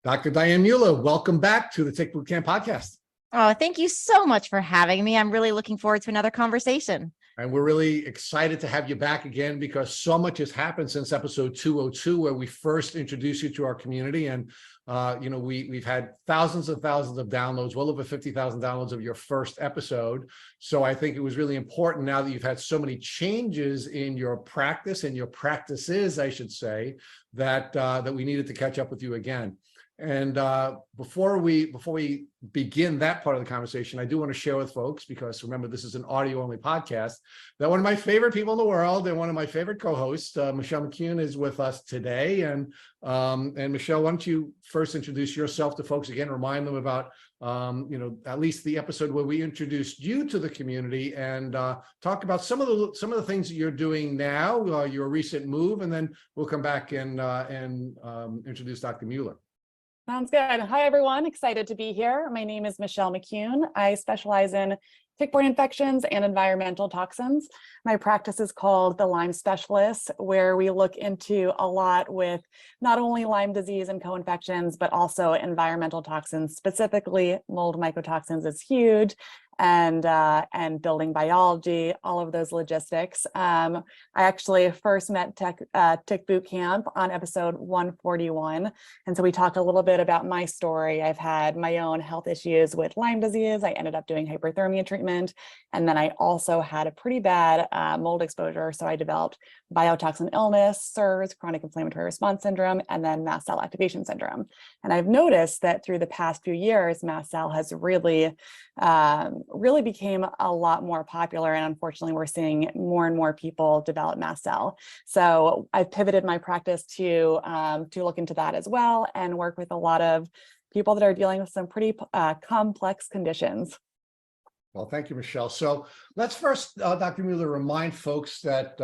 Dr. Diane Mueller, welcome back to the Tick Bootcamp podcast. Oh, thank you so much for having me. I'm really looking forward to another conversation. And we're really excited to have you back again because so much has happened since episode 202, where we first introduced you to our community. And, we've had thousands of downloads, well over 50,000 downloads of your first episode. So I think it was really important now that you've had so many changes in your practice and your practices, I should say, that we needed to catch up with you again. And before we begin that part of the conversation, I do want to share with folks, because remember, this is an audio-only podcast, that one of my favorite people in the world and one of my favorite co-hosts, Michelle McKeon, is with us today. And Michelle, why don't you first introduce yourself to folks again, remind them about at least the episode where we introduced you to the community, and talk about some of the things that you're doing now, your recent move, and then we'll come back and introduce Dr. Mueller. Sounds good. Hi, everyone. Excited to be here. My name is Michelle McKeon. I specialize in tick-borne infections and environmental toxins. My practice is called the Lyme Specialist, where we look into a lot with not only Lyme disease and co-infections, but also environmental toxins. Specifically, mold mycotoxins is huge, and building biology, all of those logistics. I actually first met Tick Boot Camp on episode 141. And so we talked a little bit about my story. I've had my own health issues with Lyme disease. I ended up doing hyperthermia treatment. And then I also had a pretty bad mold exposure. So I developed biotoxin illness, SIRS, chronic inflammatory response syndrome, and then mast cell activation syndrome. And I've noticed that through the past few years, mast cell has really became a lot more popular, and unfortunately we're seeing more and more people develop mast cell. So I've pivoted my practice to look into that as well, and work with a lot of people that are dealing with some pretty complex conditions. Well, thank you, Michelle. So let's first, Dr. Mueller, remind folks that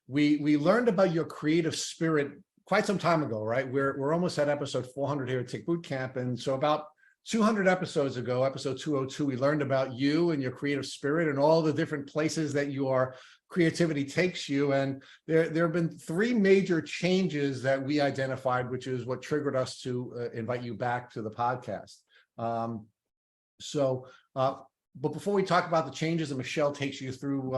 we learned about your creative spirit quite some time ago, right? We're almost at episode 400 here at Tick Boot Camp, and so about 200 episodes ago, episode 202, we learned about you and your creative spirit and all the different places that your creativity takes you. And there have been three major changes that we identified, which is what triggered us to invite you back to the podcast. But before we talk about the changes that Michelle takes you through,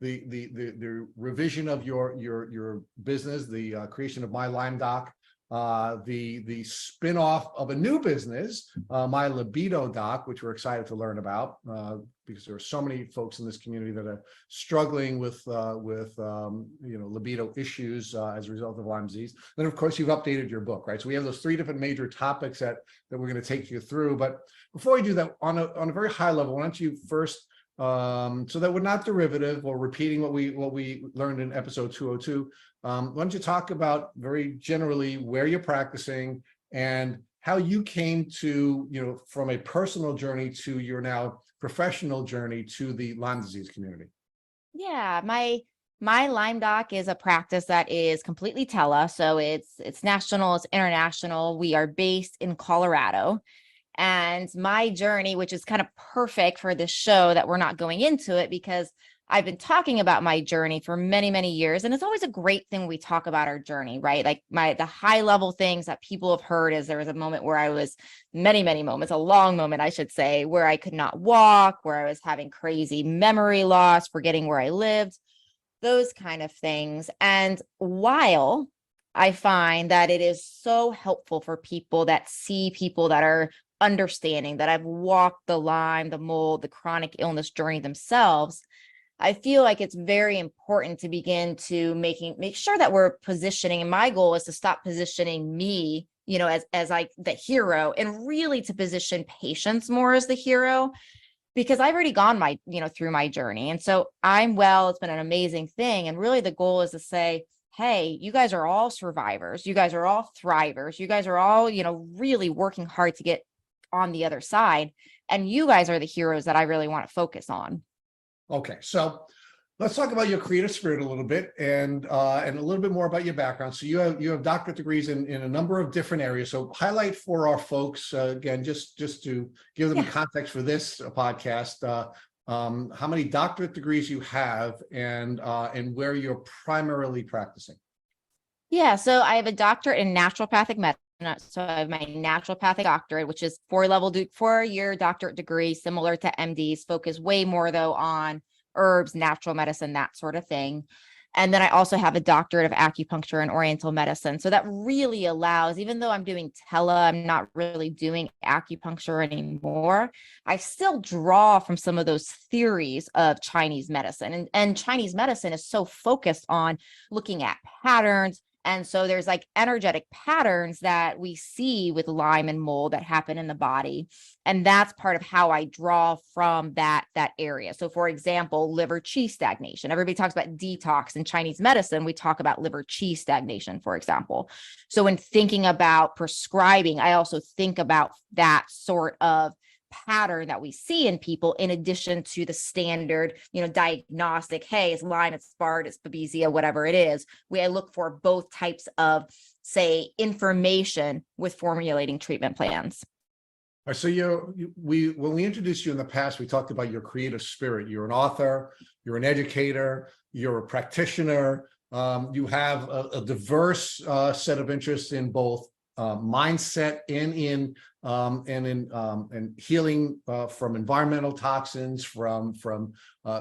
the revision of your business, the creation of My Lyme Doc, the spin-off of a new business, My Libido Doc, which we're excited to learn about, because there are so many folks in this community that are struggling with libido issues as a result of Lyme disease. Then, of course, you've updated your book, right? So we have those three different major topics that we're going to take you through. But before we do that, on a very high level, why don't you first, so that we're not derivative or repeating what we learned in episode 202, why don't you talk about very generally where you're practicing and how you came to, from a personal journey to your now professional journey to the Lyme disease community? Yeah, my Lyme Doc is a practice that is completely tele. So it's national, it's international. We are based in Colorado. And my journey, which is kind of perfect for this show that we're not going into it, because I've been talking about my journey for many, many years. And it's always a great thing when we talk about our journey, right? Like the high level things that people have heard is there was a moment where I was many moments, a long moment, I should say, where I could not walk, where I was having crazy memory loss, forgetting where I lived, those kind of things. And while I find that it is so helpful for people that see people that are understanding, that have walked the Lyme, the mold, the chronic illness journey themselves, I feel like it's very important to begin to make sure that we're positioning. And my goal is to stop positioning me, as like the hero, and really to position patients more as the hero, because I've already gone through my journey. And so I'm well, it's been an amazing thing. And really the goal is to say, hey, you guys are all survivors. You guys are all thrivers. You guys are all, really working hard to get on the other side. And you guys are the heroes that I really want to focus on. Okay, so let's talk about your creative spirit a little bit, and a little bit more about your background. So you have doctorate degrees in a number of different areas. So highlight for our folks again, just to give them context for this podcast, how many doctorate degrees you have, and where you're primarily practicing. Yeah, so I have a doctorate in naturopathic So I have my naturopathic doctorate, which is 4-year doctorate degree, similar to MD's, focus way more though on herbs, natural medicine, that sort of thing. And then I also have a doctorate of acupuncture and oriental medicine. So that really allows, even though I'm doing I'm not really doing acupuncture anymore, I still draw from some of those theories of Chinese medicine. And Chinese medicine is so focused on looking at patterns. And so there's like energetic patterns that we see with Lyme and mold that happen in the body. And that's part of how I draw from that area. So for example, liver qi stagnation. Everybody talks about detox in Chinese medicine. We talk about liver qi stagnation, for example. So when thinking about prescribing, I also think about that sort of pattern that we see in people, in addition to the standard, diagnostic, hey, it's Lyme, it's Bart, it's Babesia, whatever it is. I look for both types of, say, information with formulating treatment plans. All right, so when we introduced you in the past, we talked about your creative spirit. You're an author, you're an educator, you're a practitioner. You have a diverse set of interests in both mindset and in healing from environmental toxins, from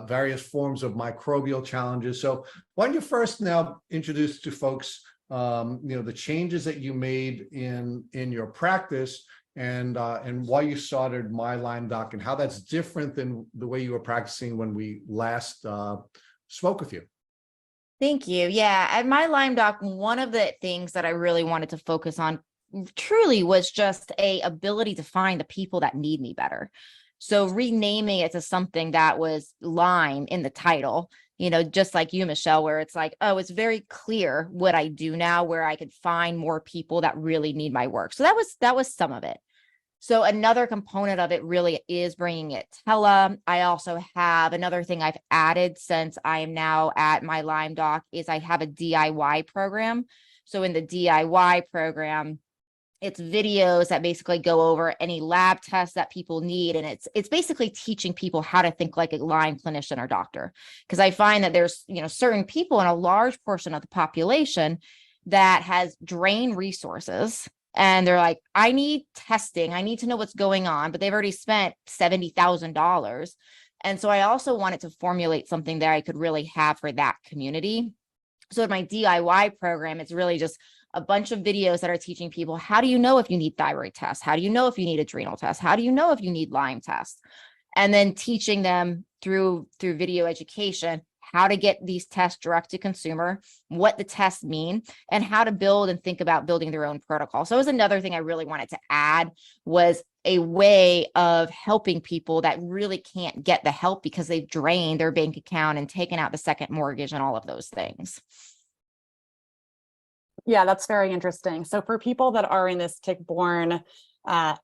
various forms of microbial challenges. So why don't you first now introduce to folks the changes that you made in your practice, and why you started My Lyme Doc, and how that's different than the way you were practicing when we last spoke with you. Thank you. Yeah, at My Lyme Doc, one of the things that I really wanted to focus on truly was just a ability to find the people that need me better. So renaming it to something that was Lyme in the title, just like you, Michelle, where it's like, oh, it's very clear what I do now, where I could find more people that really need my work. So that was some of it. So another component of it really is bringing it tele. I also have another thing I've added since I am now at My Lyme Doc is I have a DIY program. So in the DIY program, it's videos that basically go over any lab tests that people need. And it's basically teaching people how to think like a Lyme clinician or doctor. Because I find that there's, certain people in a large portion of the population that has drained resources. And they're like, I need testing. I need to know what's going on, but they've already spent $70,000. And so I also wanted to formulate something that I could really have for that community. So in my DIY program, it's really just a bunch of videos that are teaching people, how do you know if you need thyroid tests? How do you know if you need adrenal tests? How do you know if you need Lyme tests? And then teaching them through video education, how to get these tests direct to consumer, what the tests mean, and how to build and think about building their own protocol. So it was another thing I really wanted to add, was a way of helping people that really can't get the help because they've drained their bank account and taken out the second mortgage and all of those things. Yeah, that's very interesting. So for people that are in this tick-borne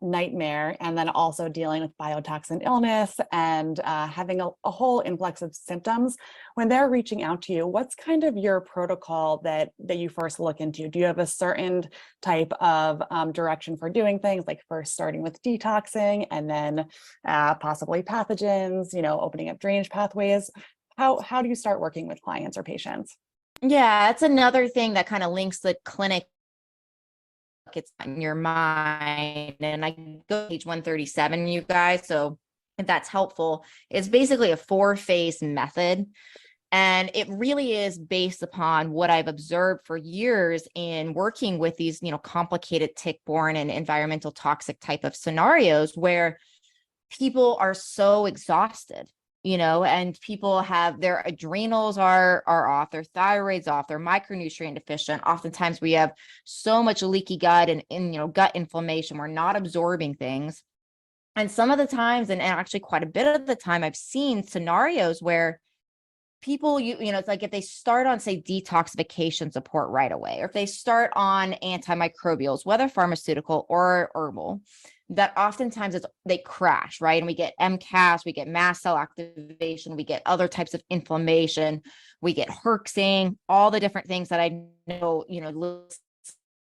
nightmare, and then also dealing with biotoxin illness and having a whole influx of symptoms, when they're reaching out to you, what's kind of your protocol that you first look into? Do you have a certain type of direction for doing things, like first starting with detoxing and then possibly pathogens, opening up drainage pathways? How do you start working with clients or patients? Yeah, it's another thing that kind of links the clinic. It's in your mind. And I go to page 137, you guys. So if that's helpful, it's basically a 4-phase method. And it really is based upon what I've observed for years in working with these, complicated tick-borne and environmental toxic type of scenarios where people are so exhausted. And people have their adrenals are off, their thyroid's off, they're micronutrient deficient. Oftentimes we have so much leaky gut and gut inflammation. We're not absorbing things. And some of the times, and actually quite a bit of the time, I've seen scenarios where people, it's like if they start on, say, detoxification support right away, or if they start on antimicrobials, whether pharmaceutical or herbal, that oftentimes they crash, right? And we get MCAS, we get mast cell activation, we get other types of inflammation, we get herxing, all the different things that I know,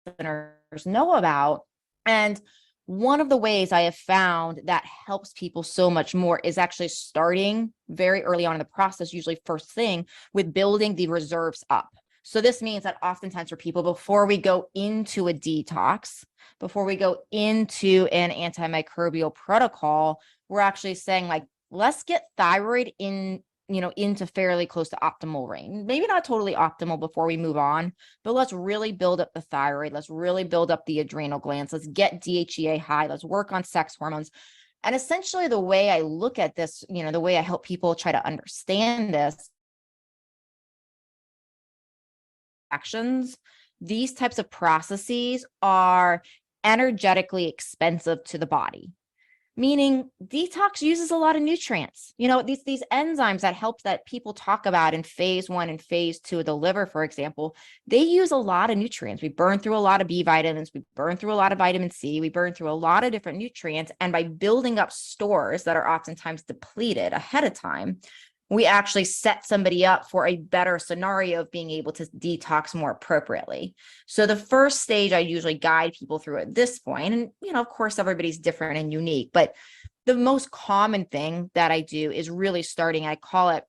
listeners know about. And one of the ways I have found that helps people so much more is actually starting very early on in the process, usually first thing, with building the reserves up. So this means that oftentimes for people, before we go into a detox, before we go into an antimicrobial protocol, we're actually saying like, let's get thyroid into fairly close to optimal range. Maybe not totally optimal before we move on, but let's really build up the thyroid. Let's really build up the adrenal glands. Let's get DHEA high. Let's work on sex hormones. And essentially the way I look at this, the way I help people try to understand this, actions, these types of processes are energetically expensive to the body. Meaning detox uses a lot of nutrients. These enzymes that people talk about in phase 1 and phase 2 of the liver, for example, they use a lot of nutrients. We burn through a lot of B vitamins. We burn through a lot of vitamin C. We burn through a lot of different nutrients. And by building up stores that are oftentimes depleted ahead of time, we actually set somebody up for a better scenario of being able to detox more appropriately. So the first stage I usually guide people through at this point, and of course, everybody's different and unique, but the most common thing that I do is really starting, I call it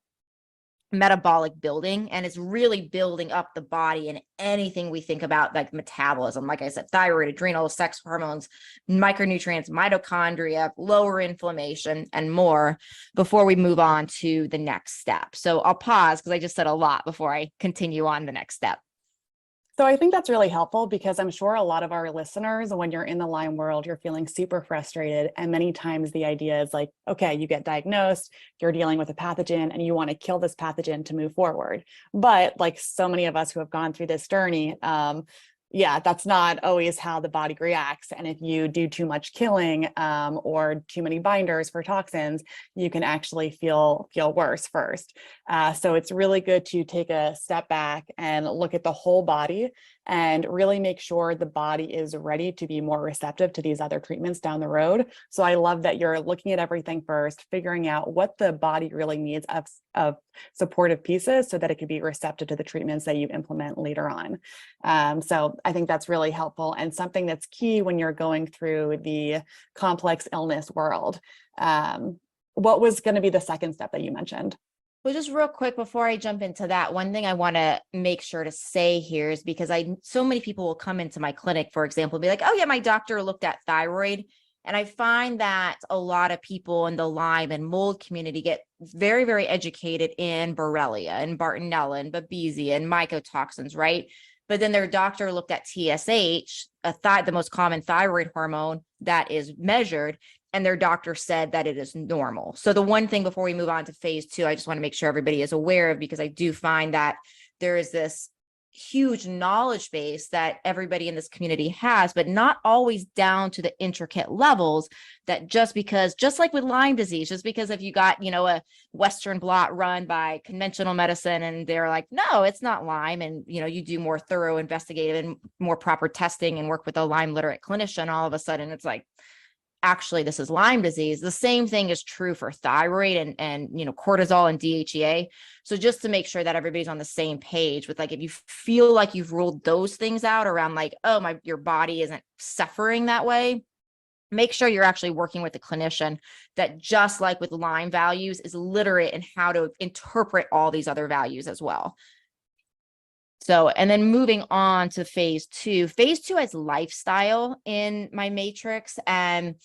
metabolic building, and it's really building up the body and anything we think about like metabolism, like I said, thyroid, adrenal, sex hormones, micronutrients, mitochondria, lower inflammation, and more before we move on to the next step. So I'll pause because I just said a lot before I continue on the next step. So I think that's really helpful because I'm sure a lot of our listeners, when you're in the Lyme world, you're feeling super frustrated. And many times the idea is like, okay, you get diagnosed, you're dealing with a pathogen and you want to kill this pathogen to move forward. But like so many of us who have gone through this journey, that's not always how the body reacts. And if you do too much killing or too many binders for toxins, you can actually feel worse first. So it's really good to take a step back and look at the whole body and really make sure the body is ready to be more receptive to these other treatments down the road. So I love that you're looking at everything first, figuring out what the body really needs of supportive pieces so that it can be receptive to the treatments that you implement later on. So I think that's really helpful and something that's key when you're going through the complex illness world. What was going to be the second step that you mentioned? Well, just real quick before I jump into that, one thing I want to make sure to say here is because so many people will come into my clinic, for example, be like, oh yeah, my doctor looked at thyroid. And I find that a lot of people in the Lyme and mold community get very, very educated in Borrelia and Bartonella and Babesia and mycotoxins, right? But then their doctor looked at TSH, the most common thyroid hormone that is measured, and their doctor said that it is normal. So the one thing before we move on to phase 2, I just want to make sure everybody is aware of, because I do find that there is this huge knowledge base that everybody in this community has, but not always down to the intricate levels that just like with Lyme disease, just because if you got, a Western blot run by conventional medicine and they're like, no, it's not Lyme. And, you do more thorough investigative and more proper testing and work with a Lyme literate clinician, all of a sudden it's like, actually, this is Lyme disease. The same thing is true for thyroid and cortisol and DHEA. So just to make sure that everybody's on the same page with, like, if you feel like you've ruled those things out around like, oh, your body isn't suffering that way, make sure you're actually working with a clinician that, just like with Lyme values, is literate in how to interpret all these other values as well. So, and then moving on to phase 2. Phase 2 has lifestyle in my matrix, and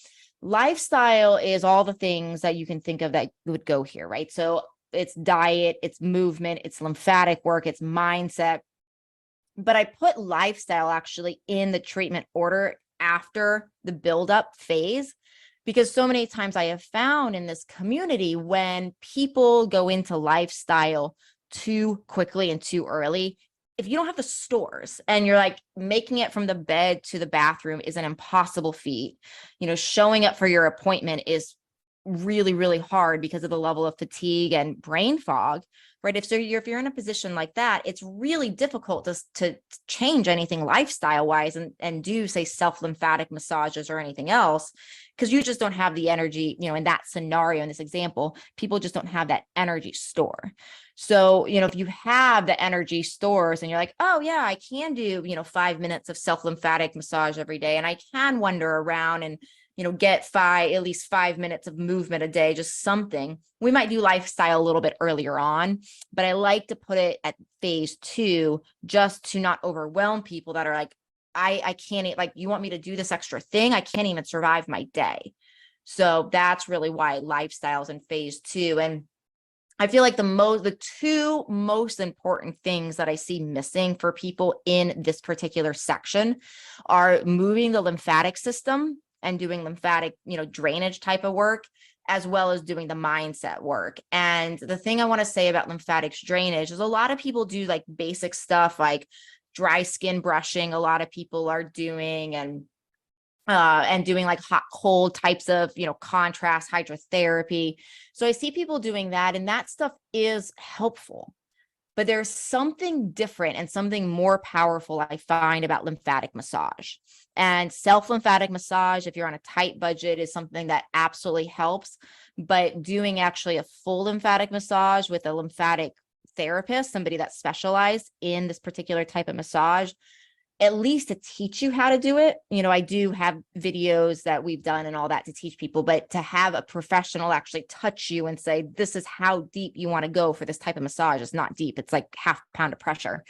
lifestyle is all the things that you can think of that would go here, right? So it's diet, it's movement, it's lymphatic work, it's mindset. But I put lifestyle actually in the treatment order after the buildup phase, because so many times I have found in this community, when people go into lifestyle too quickly and too early, if you don't have the stores and you're like making it from the bed to the bathroom is an impossible feat. Showing up for your appointment is really, really hard because of the level of fatigue and brain fog, right? If you're in a position like that, it's really difficult to change anything lifestyle wise and do, say, self-lymphatic massages or anything else, because you just don't have the energy, in that scenario, in this example, people just don't have that energy store. So, if you have the energy stores and you're like, oh yeah, I can do, 5 minutes of self-lymphatic massage every day, and I can wander around and, get at least 5 minutes of movement a day, just something. We might do lifestyle a little bit earlier on, but I like to put it at phase 2 just to not overwhelm people that are like, I can't, like, you want me to do this extra thing? I can't even survive my day. So that's really why lifestyle's in phase 2. And I feel like the 2 most important things that I see missing for people in this particular section are moving the lymphatic system and doing lymphatic, drainage type of work, as well as doing the mindset work. And the thing I want to say about lymphatic drainage is a lot of people do like basic stuff like dry skin brushing. A lot of people are doing, and doing like hot, cold types of, contrast hydrotherapy. So I see people doing that, and that stuff is helpful. But there's something different and something more powerful I find about lymphatic massage. And self-lymphatic massage, if you're on a tight budget, is something that absolutely helps. But doing actually a full lymphatic massage with a lymphatic therapist, somebody that's specialized in this particular type of massage, at least to teach you how to do it. I do have videos that we've done and all that to teach people, but to have a professional actually touch you and say, this is how deep you want to go for this type of massage. It's not deep. It's like half a pound of pressure.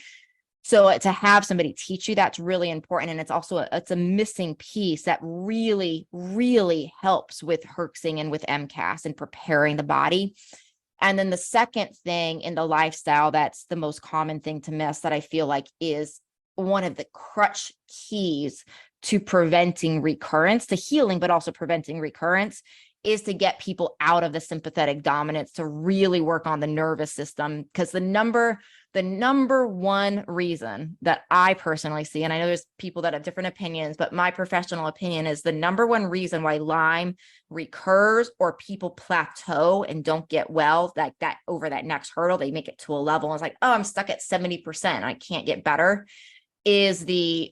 So to have somebody teach you, that's really important. And it's also it's a missing piece that really, really helps with herxing and with MCAS and preparing the body. And then the second thing in the lifestyle, that's the most common thing to miss, that I feel like is one of the crutch keys to preventing recurrence, to healing, but also preventing recurrence, is to get people out of the sympathetic dominance, to really work on the nervous system. Because the number one reason that I personally see, and I know there's people that have different opinions, but my professional opinion is the number one reason why Lyme recurs or people plateau and don't get well, like that over that next hurdle, they make it to a level and it's like, oh, I'm stuck at 70%, I can't get better, is the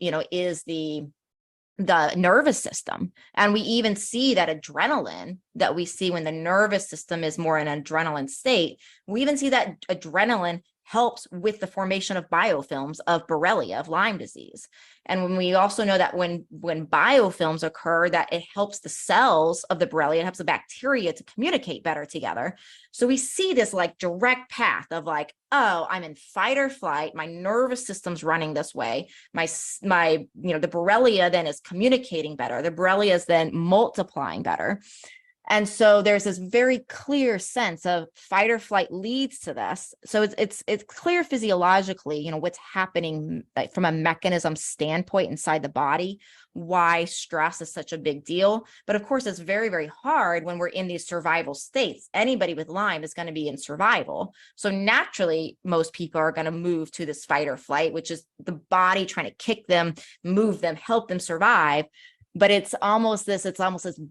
nervous system. And we even see that adrenaline that we see when the nervous system is more in an adrenaline state, we even see that adrenaline helps with the formation of biofilms of Borrelia, of Lyme disease. And when we also know that when biofilms occur, that it helps the cells of the Borrelia, it helps the bacteria to communicate better together. So we see this like direct path of like, oh, I'm in fight or flight. My nervous system's running this way. My the Borrelia then is communicating better. The Borrelia is then multiplying better. And so there's this very clear sense of fight or flight leads to this. So it's clear physiologically, what's happening, like from a mechanism standpoint inside the body, why stress is such a big deal. But of course, it's very, very hard when we're in these survival states. Anybody with Lyme is going to be in survival. So naturally, most people are going to move to this fight or flight, which is the body trying to kick them, move them, help them survive. But it's almost this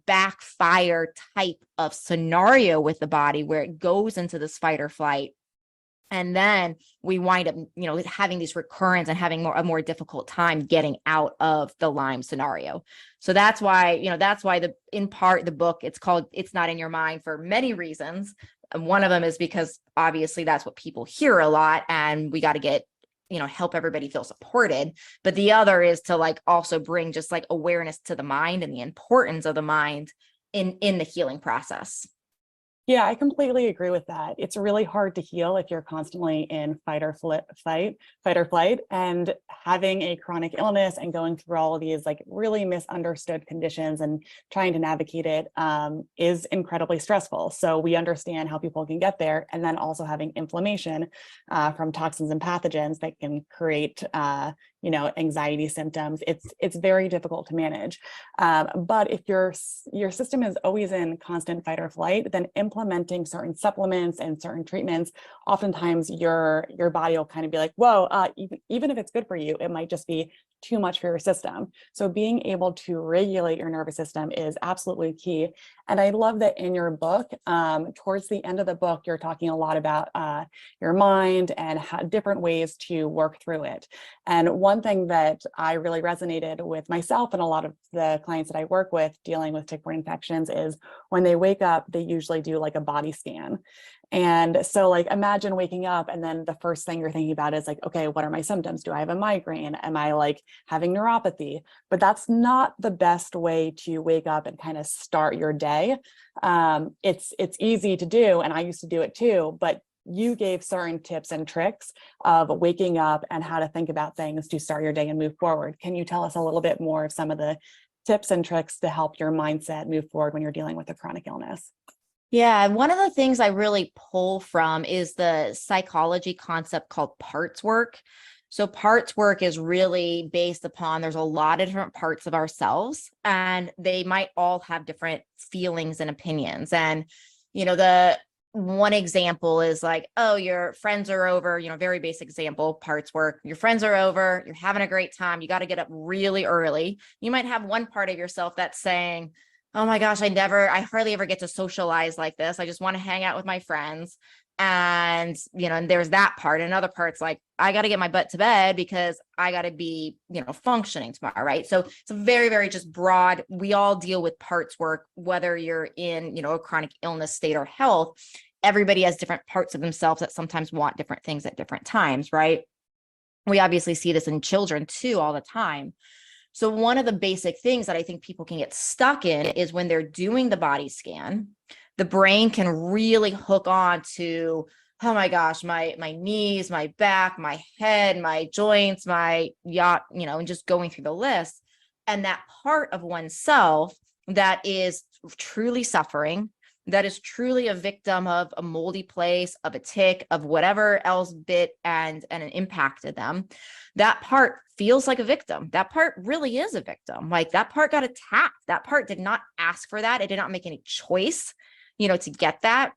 backfire type of scenario with the body where it goes into this fight or flight. And then we wind up, having these recurrence and having a more difficult time getting out of the Lyme scenario. So that's why, in part, the book, it's called It's Not in Your Mind for many reasons. And one of them is because obviously that's what people hear a lot, and we got to get help everybody feel supported. But the other is to like also bring just like awareness to the mind and the importance of the mind in the healing process. Yeah, I completely agree with that. It's really hard to heal if you're constantly in fight or flight, and having a chronic illness and going through all of these like really misunderstood conditions and trying to navigate it is incredibly stressful. So we understand how people can get there, and then also having inflammation from toxins and pathogens that can create anxiety symptoms. It's very difficult to manage. But if your system is always in constant fight or flight, then implementing certain supplements and certain treatments, oftentimes your body will kind of be like, whoa, even if it's good for you, it might just be too much for your system. So being able to regulate your nervous system is absolutely key. And I love that in your book, towards the end of the book, you're talking a lot about your mind and how different ways to work through it. And one thing that I really resonated with myself and a lot of the clients that I work with dealing with tick-borne infections is when they wake up, they usually do like a body scan. And so like, imagine waking up and then the first thing you're thinking about is like, okay, what are my symptoms? Do I have a migraine? Am I like having neuropathy? But that's not the best way to wake up and kind of start your day. It's easy to do, and I used to do it too, but you gave certain tips and tricks of waking up and how to think about things to start your day and move forward. Can you tell us a little bit more of some of the tips and tricks to help your mindset move forward when you're dealing with a chronic illness? Yeah, one of the things I really pull from is the psychology concept called parts work. So parts work is really based upon there's a lot of different parts of ourselves, and they might all have different feelings and opinions. And, the one example is like, oh, your friends are over, very basic example, parts work. Your friends are over, you're having a great time. You got to get up really early. You might have one part of yourself that's saying, oh my gosh, I hardly ever get to socialize like this. I just want to hang out with my friends. And, and there's that part. Another part's like, I got to get my butt to bed because I got to be, functioning tomorrow. Right. So it's a very, very just broad. We all deal with parts work, whether you're in, a chronic illness state or health. Everybody has different parts of themselves that sometimes want different things at different times. Right. We obviously see this in children too, all the time. So one of the basic things that I think people can get stuck in is when they're doing the body scan, the brain can really hook on to, oh my gosh, my knees, my back, my head, my joints, my yacht, and just going through the list. And that part of oneself that is truly suffering, that is truly a victim of a moldy place, of a tick, of whatever else bit and impacted them, that part feels like a victim. That part really is a victim. Like that part got attacked. That part did not ask for that. It did not make any choice, to get that.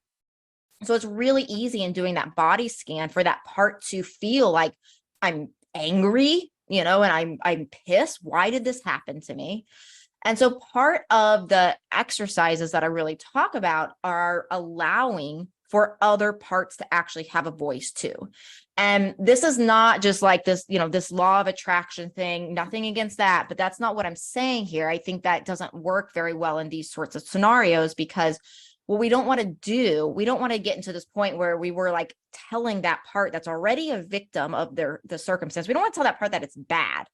So it's really easy in doing that body scan for that part to feel like I'm angry, and I'm pissed. Why did this happen to me? And so part of the exercises that I really talk about are allowing for other parts to actually have a voice too. And this is not just like this, this law of attraction thing, nothing against that, but that's not what I'm saying here. I think that doesn't work very well in these sorts of scenarios because what we don't want to do, we don't want to get into this point where we were like telling that part that's already a victim of the circumstance. We don't want to tell that part that it's bad,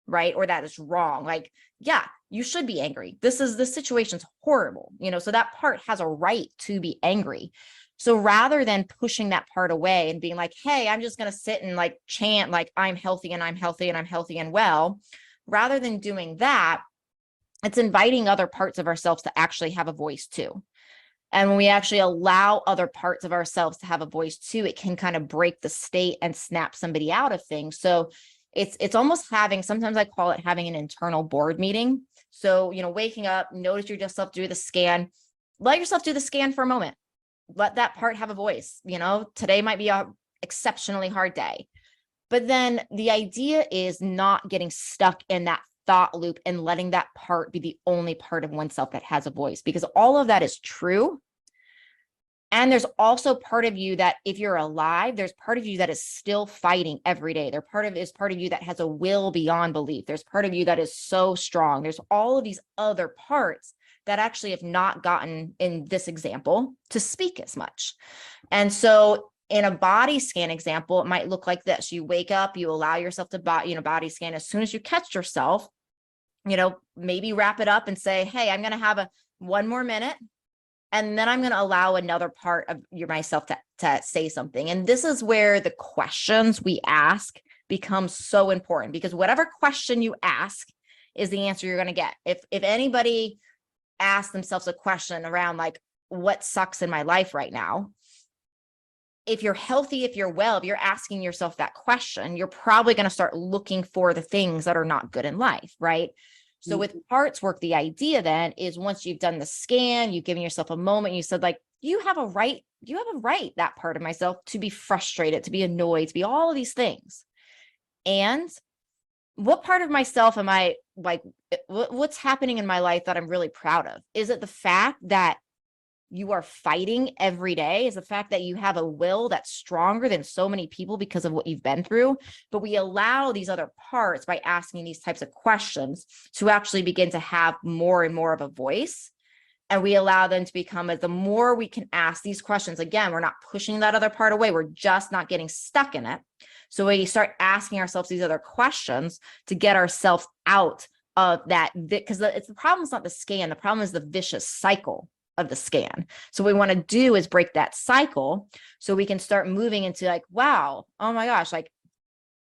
right? Or that it's wrong. Like, yeah, you should be angry. This situation's horrible, so that part has a right to be angry. So rather than pushing that part away and being like, hey, I'm just going to sit and like chant, like I'm healthy and I'm healthy and I'm healthy and well, rather than doing that, it's inviting other parts of ourselves to actually have a voice too. And when we actually allow other parts of ourselves to have a voice too, it can kind of break the state and snap somebody out of things. So it's almost having, sometimes I call it having an internal board meeting. So, waking up, notice yourself do the scan, let yourself do the scan for a moment. Let that part have a voice. Today might be an exceptionally hard day. But then the idea is not getting stuck in that thought loop and letting that part be the only part of oneself that has a voice, because all of that is true. And there's also part of you that if you're alive, there's part of you that is still fighting every day. There's part of you that has a will beyond belief. There's part of you that is so strong. There's all of these other parts that actually have not gotten, in this example, to speak as much. And so in a body scan example, it might look like this. You wake up, you allow yourself to body scan. As soon as you catch yourself, maybe wrap it up and say, hey, I'm going to have one more minute. And then I'm going to allow another part of myself to say something. And this is where the questions we ask become so important, because whatever question you ask is the answer you're going to get. If anybody asks themselves a question around like, what sucks in my life right now? If you're healthy, if you're well, if you're asking yourself that question, you're probably going to start looking for the things that are not good in life, right? So with parts work, the idea then is once you've done the scan, you've given yourself a moment, you said like, you have a right, that part of myself, to be frustrated, to be annoyed, to be all of these things. And what part of myself am I like, what's happening in my life that I'm really proud of? Is it the fact that you are fighting every day? Is the fact that you have a will that's stronger than so many people because of what you've been through? But we allow these other parts, by asking these types of questions, to actually begin to have more and more of a voice. And we allow them to become, the more we can ask these questions, again, we're not pushing that other part away. We're just not getting stuck in it. So we start asking ourselves these other questions to get ourselves out of that, because the problem's not the scan. The problem is the vicious cycle of the scan. So what we want to do is break that cycle so we can start moving into like, wow, oh my gosh, like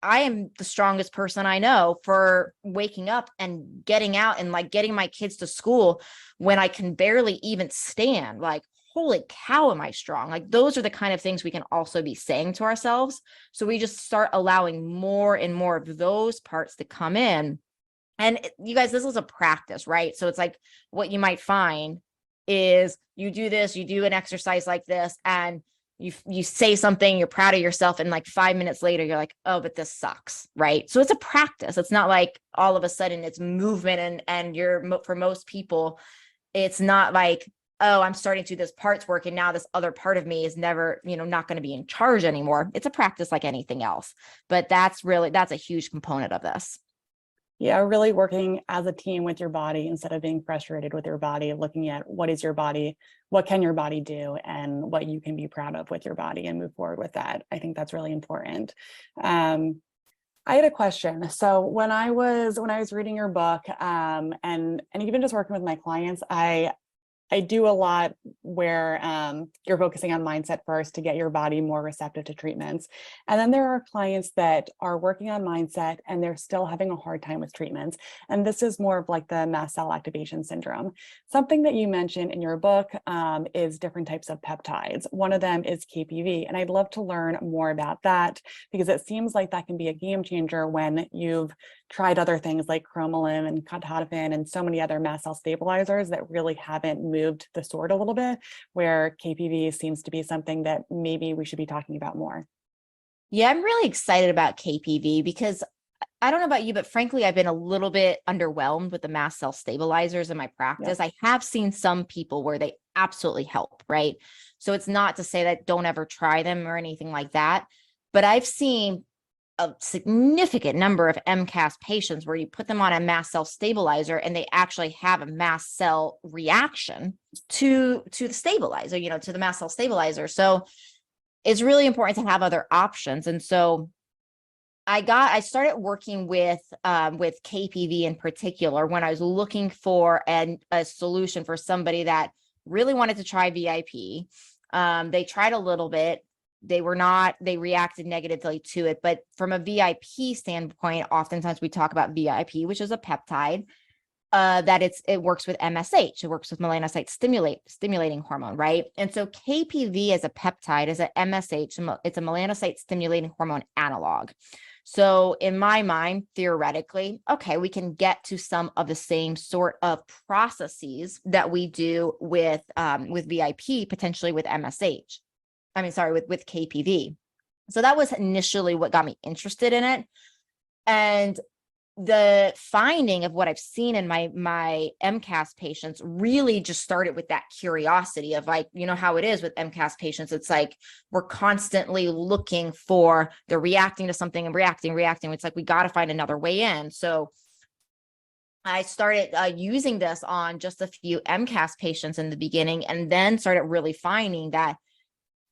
I am the strongest person I know for waking up and getting out and like getting my kids to school when I can barely even stand. Like, holy cow, am I strong? Like those are the kind of things we can also be saying to ourselves. So we just start allowing more and more of those parts to come in. And you guys, this is a practice, right? So it's like what you might find is you do this, you do an exercise like this, and you say something, you're proud of yourself, and like 5 minutes later you're like, oh, but this sucks, right? So it's a practice. It's not like all of a sudden it's movement, and you're, for most people, it's not like, oh, I'm starting to do this parts work and now this other part of me is never, not going to be in charge anymore. It's a practice like anything else, but that's a huge component of this. Yeah, really working as a team with your body instead of being frustrated with your body, looking at what is your body, what can your body do, and what you can be proud of with your body and move forward with that. I think that's really important. I had a question. So when I was reading your book, and even just working with my clients, I do a lot where you're focusing on mindset first to get your body more receptive to treatments. And then there are clients that are working on mindset and they're still having a hard time with treatments. And this is more of like the mast cell activation syndrome. Something that you mentioned in your book is different types of peptides. One of them is KPV. And I'd love to learn more about that because it seems like that can be a game changer when you've tried other things like chromalin and cotadopin and so many other mast cell stabilizers that really haven't moved the sword a little bit, where KPV seems to be something that maybe we should be talking about more. Yeah, I'm really excited about KPV because I don't know about you, but frankly, I've been a little bit underwhelmed with the mast cell stabilizers in my practice. Yep. I have seen some people where they absolutely help, right? So it's not to say that don't ever try them or anything like that, but I've seen a significant number of MCAS patients where you put them on a mast cell stabilizer and they actually have a mast cell reaction to the stabilizer, to the mast cell stabilizer. So it's really important to have other options. And so I started working with KPV in particular when I was looking for a solution for somebody that really wanted to try VIP. They tried a little bit. They reacted negatively to it. But from a VIP standpoint, oftentimes we talk about VIP, which is a peptide, that it works with MSH. It works with melanocyte stimulating hormone, right? And so KPV as a peptide is a MSH. It's a melanocyte stimulating hormone analog. So in my mind, theoretically, okay, we can get to some of the same sort of processes that we do with VIP, potentially with MSH. With KPV. So that was initially what got me interested in it. And the finding of what I've seen in my MCAS patients really just started with that curiosity of like, how it is with MCAS patients. It's like, we're constantly looking for, they're reacting to something and reacting. It's like, we got to find another way in. So I started using this on just a few MCAS patients in the beginning, and then started really finding that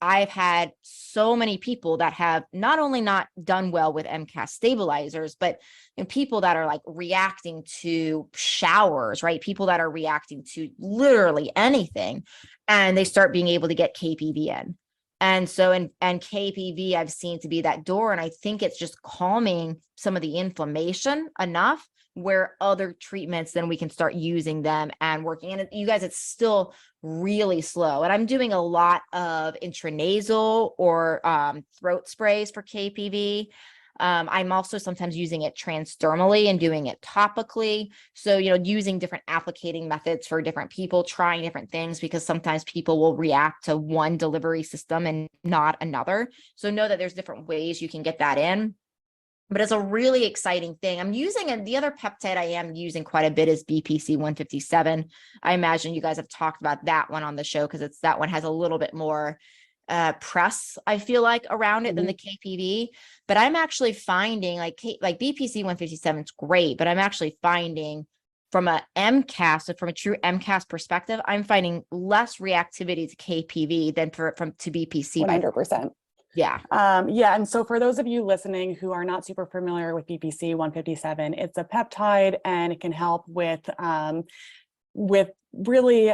I've had so many people that have not only not done well with MCAS stabilizers, but people that are like reacting to showers, right? People that are reacting to literally anything, and they start being able to get KPV in. And so, and KPV I've seen to be that door. And I think it's just calming some of the inflammation enough where other treatments, then we can start using them and working. And you guys, it's still really slow. And I'm doing a lot of intranasal or throat sprays for KPV. I'm also sometimes using it transdermally and doing it topically. So, using different applicating methods for different people, trying different things, because sometimes people will react to one delivery system and not another. So know that there's different ways you can get that in. But it's a really exciting thing. I'm using the other peptide I am using quite a bit is BPC-157. I imagine you guys have talked about that one on the show because that one has a little bit more press, I feel like, around it than the KPV. But I'm actually finding like BPC-157 is great, but I'm actually finding from a MCAS, so from a true MCAS perspective, I'm finding less reactivity to KPV than to BPC. 100%. Yeah. Yeah. And so for those of you listening who are not super familiar with BPC-157, it's a peptide and it can help with really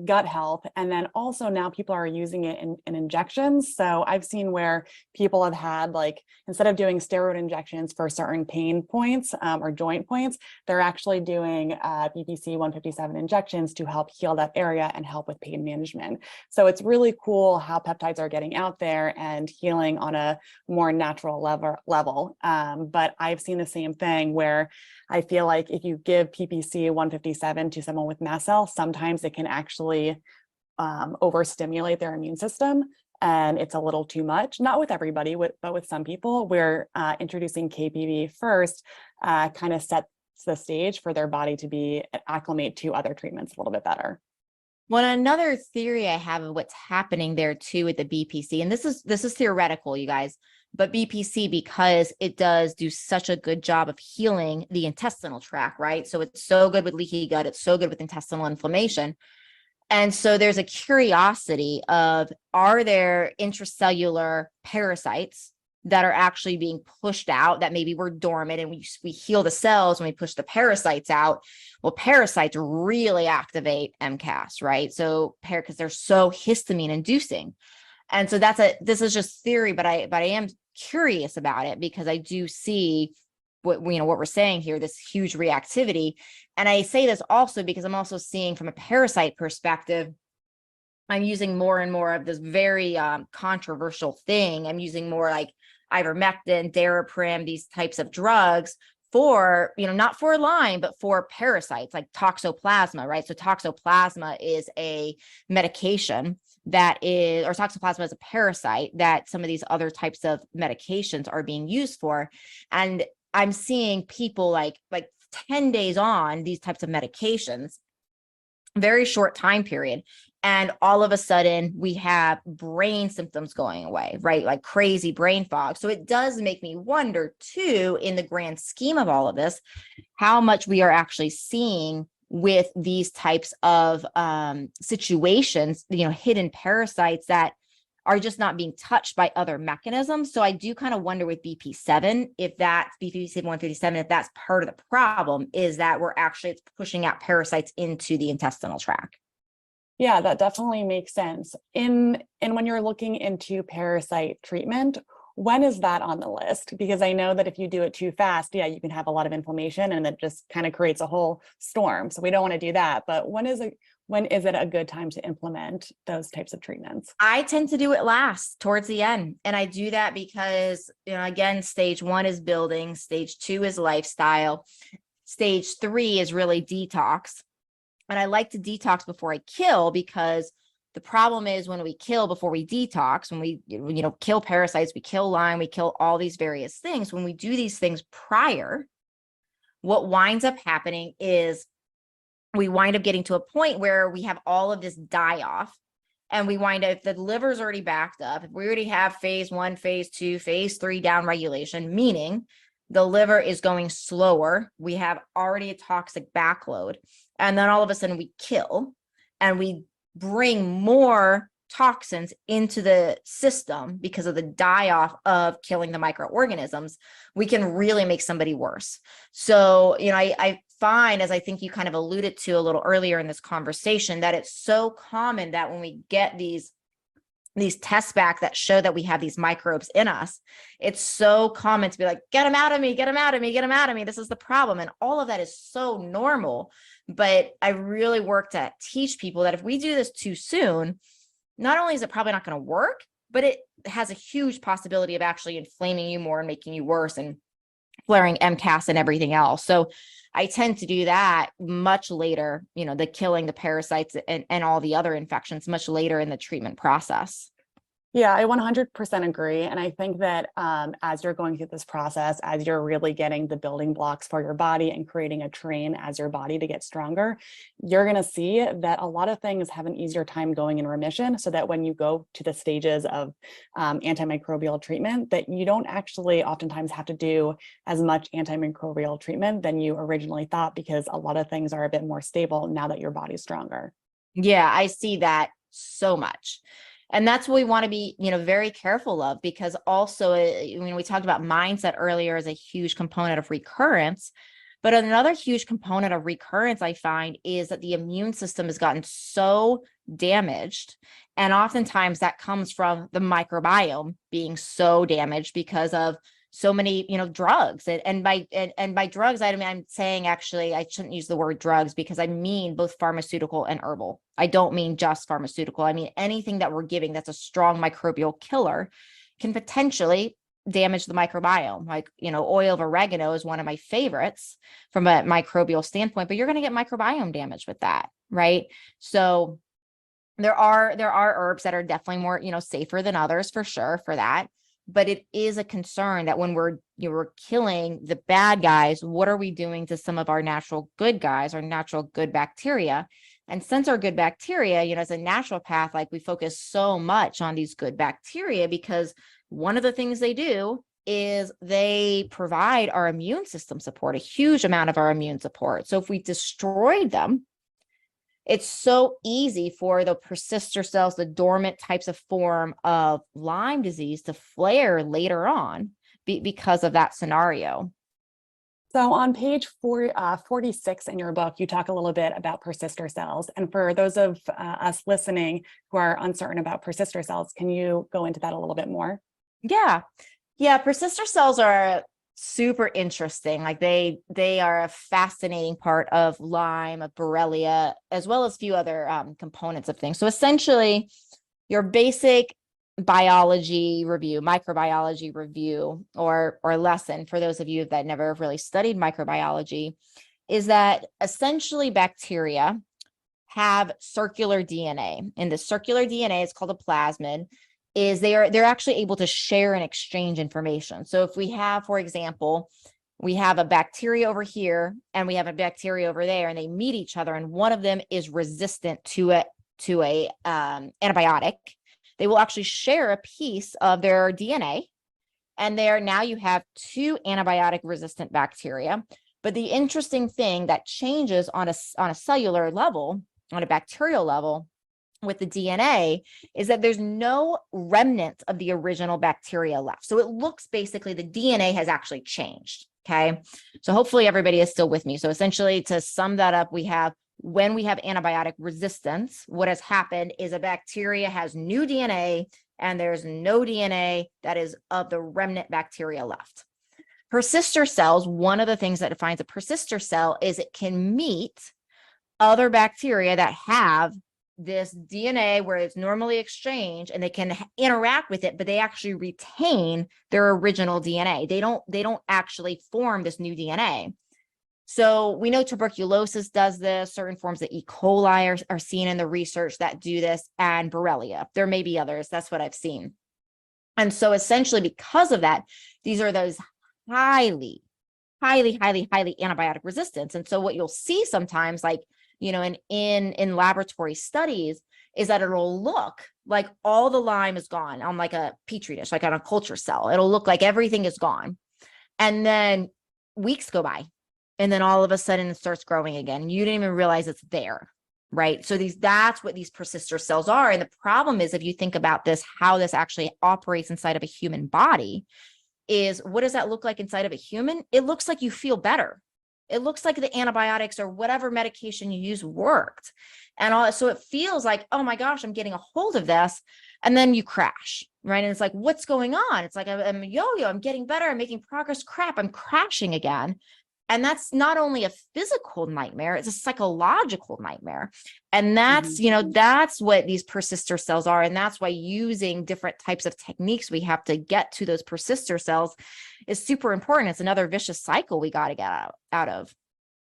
gut health. And then also now people are using it in injections. So I've seen where people have had, like, instead of doing steroid injections for certain pain points or joint points, they're actually doing BPC-157 injections to help heal that area and help with pain management. So it's really cool how peptides are getting out there and healing on a more natural level. But I've seen the same thing where I feel like if you give BPC-157 to someone with mast cell, sometimes it can actually overstimulate their immune system, and it's a little too much. Not with everybody, but with some people, where introducing KPV first kind of sets the stage for their body to be acclimate to other treatments a little bit better. Well, another theory I have of what's happening there too with the BPC, and this is theoretical, you guys, but BPC, because it does do such a good job of healing the intestinal tract, right? So it's so good with leaky gut. It's so good with intestinal inflammation. And so there's a curiosity of, are there intracellular parasites that are actually being pushed out that maybe were dormant, and we heal the cells when we push the parasites out? Well, parasites really activate MCAS, right? So because they're so histamine inducing. And so this is just theory, but I am curious about it, because I do see what we're saying here, this huge reactivity. And I say this also because I'm also seeing from a parasite perspective, I'm using more and more of this very controversial thing. I'm using more like ivermectin, daraprim, these types of drugs for, not for Lyme, but for parasites like toxoplasma, right? So toxoplasma is a medication or toxoplasma is a parasite that some of these other types of medications are being used for. And I'm seeing people like 10 days on these types of medications, very short time period. And all of a sudden we have brain symptoms going away, right? Like crazy brain fog. So it does make me wonder too, in the grand scheme of all of this, how much we are actually seeing with these types of situations, hidden parasites that are just not being touched by other mechanisms. So I do kind of wonder with BP7, if that's BPC-157, if that's part of the problem, is that it's pushing out parasites into the intestinal tract. Yeah, that definitely makes sense. And when you're looking into parasite treatment, when is that on the list? Because I know that if you do it too fast, you can have a lot of inflammation and it just kind of creates a whole storm. So we don't want to do that. But when is it a good time to implement those types of treatments? I tend to do it last, towards the end. And I do that because, again, stage 1 is building, stage 2 is lifestyle, stage 3 is really detox. And I like to detox before I kill, because the problem is when we kill before we detox, when we, kill parasites, we kill Lyme, we kill all these various things. When we do these things prior, what winds up happening is we wind up getting to a point where we have all of this die off, and we wind up, if the liver's already backed up, if we already have phase 1, phase 2, phase 3 down regulation, meaning the liver is going slower, we have already a toxic backload, and then all of a sudden we kill and we bring more toxins into the system because of the die-off of killing the microorganisms, we can really make somebody worse. So, I find, as I think you kind of alluded to a little earlier in this conversation, that it's so common that when we get these tests back that show that we have these microbes in us, it's so common to be like, get them out of me, get them out of me, get them out of me. This is the problem. And all of that is so normal. But I really work to teach people that if we do this too soon, not only is it probably not going to work, but it has a huge possibility of actually inflaming you more and making you worse and flaring MCAS and everything else. So I tend to do that much later, the killing the parasites and all the other infections much later in the treatment process. Yeah, I 100% agree. And I think that as you're going through this process, as you're really getting the building blocks for your body and creating a train as your body to get stronger, you're going to see that a lot of things have an easier time going in remission, so that when you go to the stages of antimicrobial treatment, that you don't actually oftentimes have to do as much antimicrobial treatment than you originally thought, because a lot of things are a bit more stable now that your body's stronger. Yeah, I see that so much. And that's what we want to be, very careful of, because also, we talked about mindset earlier as a huge component of recurrence. But another huge component of recurrence, I find, is that the immune system has gotten so damaged. And oftentimes that comes from the microbiome being so damaged because of so many, drugs. And by drugs, I'm saying, actually, I shouldn't use the word drugs, because I mean both pharmaceutical and herbal. I don't mean just pharmaceutical. I mean anything that we're giving that's a strong microbial killer can potentially damage the microbiome. Like, oil of oregano is one of my favorites from a microbial standpoint, but you're going to get microbiome damage with that, right? So there are herbs that are definitely more, safer than others, for sure, for that. But it is a concern that when we're killing the bad guys, what are we doing to some of our natural good guys, our natural good bacteria? And since our good bacteria, as a naturopath, like, we focus so much on these good bacteria, because one of the things they do is they provide our immune system support, a huge amount of our immune support. So if we destroyed them, it's so easy for the persister cells, the dormant types of form of Lyme disease, to flare later on because of that scenario. So on page 46 in your book, you talk a little bit about persister cells. And for those of us listening who are uncertain about persister cells, can you go into that a little bit more? Yeah. Persister cells are super interesting. Like, they are a fascinating part of Lyme, of Borrelia, as well as a few other components of things. So essentially, your basic biology review, microbiology review, or lesson for those of you that never really studied microbiology, is that essentially bacteria have circular DNA, and the circular DNA is called a plasmid. They're actually able to share and exchange information. So if we have, for example, we have a bacteria over here and we have a bacteria over there, and they meet each other, and one of them is resistant to a antibiotic, they will actually share a piece of their DNA. And now you have two antibiotic resistant bacteria. But the interesting thing that changes on a cellular level, on a bacterial level, with the DNA, is that there's no remnant of the original bacteria left. So it looks, basically, the DNA has actually changed. Okay. So hopefully everybody is still with me. So essentially, to sum that up, when we have antibiotic resistance, what has happened is a bacteria has new DNA, and there's no DNA that is of the remnant bacteria left. Persister cells, one of the things that defines a persister cell is it can meet other bacteria that have this DNA where it's normally exchanged, and they can interact with it, but they actually retain their original DNA. They don't actually form this new DNA. So we know tuberculosis does this. Certain forms of E. coli are seen in the research that do this, and Borrelia. There may be others. That's what I've seen. And so essentially, because of that, these are those highly antibiotic resistance. And so what you'll see sometimes, like, in laboratory studies, is that it'll look like all the Lyme is gone on, like, a petri dish, like on a culture cell. It'll look like everything is gone. And then weeks go by, and then all of a sudden it starts growing again. You didn't even realize it's there, right? So that's what these persister cells are. And the problem is, if you think about this, how this actually operates inside of a human body, is, what does that look like inside of a human? It looks like you feel better. It looks like the antibiotics or whatever medication you use worked. And so it feels like, oh my gosh, I'm getting a hold of this. And then you crash, right? And it's like, what's going on? It's like, I'm a yo-yo, I'm getting better, I'm making progress. Crap, I'm crashing again. And that's not only a physical nightmare, it's a psychological nightmare. And that's, that's what these persister cells are. And that's why using different types of techniques we have to get to those persister cells is super important. It's another vicious cycle we got to get out of.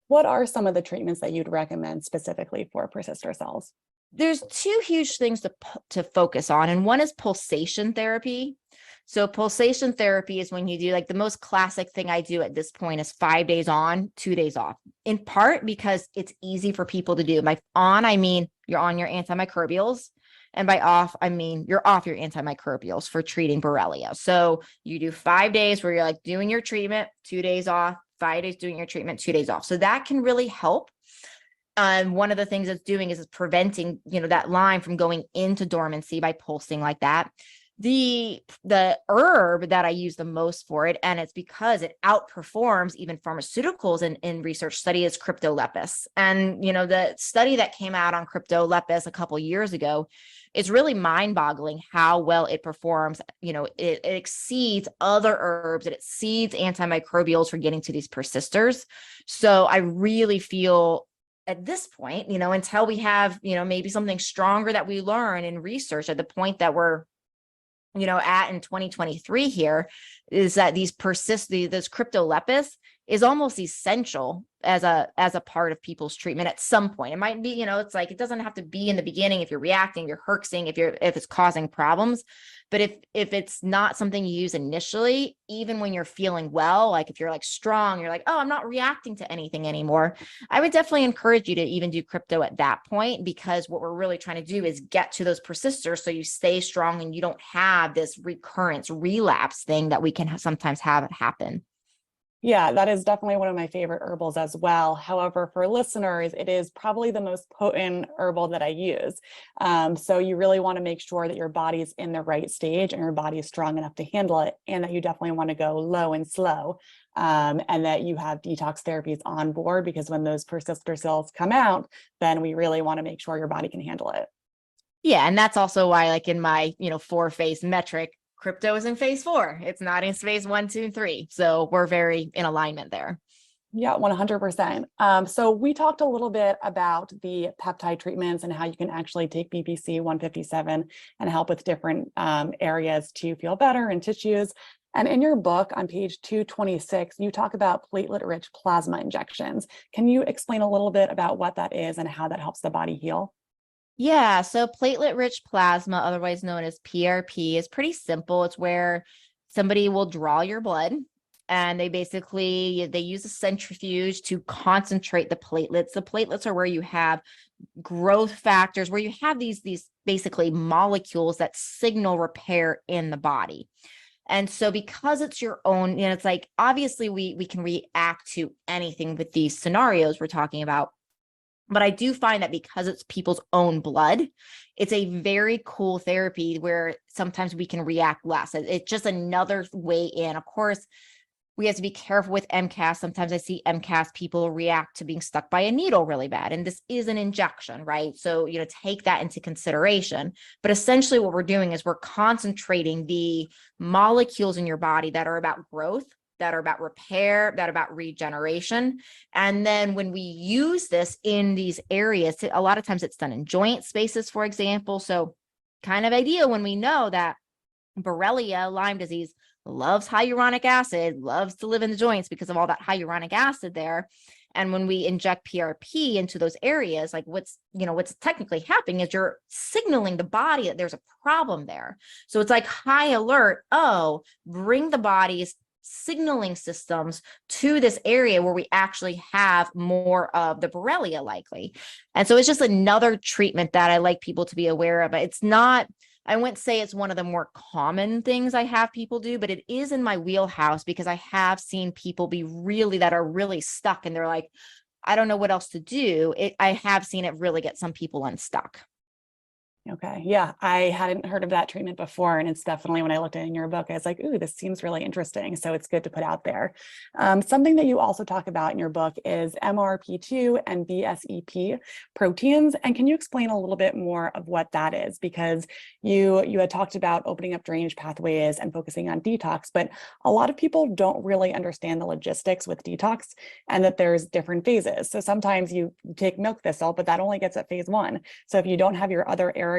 What are some of the treatments that you'd recommend specifically for persister cells? There's two huge things to focus on, and one is pulsation therapy. So pulsation therapy is when you do, like, the most classic thing I do at this point is 5 days on, 2 days off, in part because it's easy for people to do. By on, I mean you're on your antimicrobials, and by off, I mean you're off your antimicrobials for treating Borrelia. So you do 5 days where you're like doing your treatment, 2 days off, 5 days doing your treatment, 2 days off. So that can really help. One of the things it's doing is it's preventing, that Lyme from going into dormancy by pulsing like that. The herb that I use the most for it, and it's because it outperforms even pharmaceuticals in research study, is Cryptolepis. And the study that came out on Cryptolepis a couple years ago is really mind-boggling how well it performs. It exceeds other herbs, it exceeds antimicrobials for getting to these persisters. So I really feel at this point, until we have, maybe something stronger that we learn in research, at the point that we're at in 2023 here, is that this Cryptolepis is almost essential as a part of people's treatment at some point. It might be, it's like, it doesn't have to be in the beginning if you're reacting, you're herxing, if it's causing problems. But if it's not something you use initially, even when you're feeling well, like if you're like strong, you're like, oh, I'm not reacting to anything anymore, I would definitely encourage you to even do crypto at that point, because what we're really trying to do is get to those persisters so you stay strong and you don't have this recurrence relapse thing that we can sometimes have happen. Yeah, that is definitely one of my favorite herbals as well. However, for listeners, it is probably the most potent herbal that I use. So you really want to make sure that your body is in the right stage and your body is strong enough to handle it, and that you definitely want to go low and slow, and that you have detox therapies on board, because when those persister cells come out, then we really want to make sure your body can handle it. Yeah, and that's also why, like, in my 4-phase metric, crypto is in phase 4. It's not in phase 1, 2, and 3. So we're very in alignment there. Yeah, 100%. So we talked a little bit about the peptide treatments and how you can actually take BPC-157 and help with different areas to feel better and tissues. And in your book on page 226, you talk about platelet-rich plasma injections. Can you explain a little bit about what that is and how that helps the body heal? Yeah, so platelet-rich plasma, otherwise known as PRP, is pretty simple. It's where somebody will draw your blood, and they use a centrifuge to concentrate the platelets. The platelets are where you have growth factors, where you have these basically molecules that signal repair in the body. And so because it's your own, it's like, obviously we can react to anything with these scenarios we're talking about. But I do find that because it's people's own blood, it's a very cool therapy where sometimes we can react less. It's just another way in. Of course, we have to be careful with MCAS. Sometimes I see MCAS people react to being stuck by a needle really bad. And this is an injection, right? So, take that into consideration. But essentially what we're doing is we're concentrating the molecules in your body that are about growth, that are about repair, that are about regeneration. And then when we use this in these areas, a lot of times it's done in joint spaces, for example. So kind of ideal when we know that Borrelia, Lyme disease, loves hyaluronic acid, loves to live in the joints because of all that hyaluronic acid there. And when we inject PRP into those areas, like what's technically happening is you're signaling the body that there's a problem there. So it's like high alert. Oh, bring the body's signaling systems to this area where we actually have more of the Borrelia likely. And so it's just another treatment that I like people to be aware of. It's not, I wouldn't say it's one of the more common things I have people do, but it is in my wheelhouse because I have seen people that are really stuck and they're like, I don't know what else to do. I have seen it really get some people unstuck. Okay. Yeah, I hadn't heard of that treatment before. And it's definitely, when I looked at it in your book, I was like, ooh, this seems really interesting. So it's good to put out there. Something that you also talk about in your book is MRP2 and BSEP proteins. And can you explain a little bit more of what that is? Because you had talked about opening up drainage pathways and focusing on detox, but a lot of people don't really understand the logistics with detox and that there's different phases. So sometimes you take milk thistle, but that only gets at phase 1. So if you don't have your other areas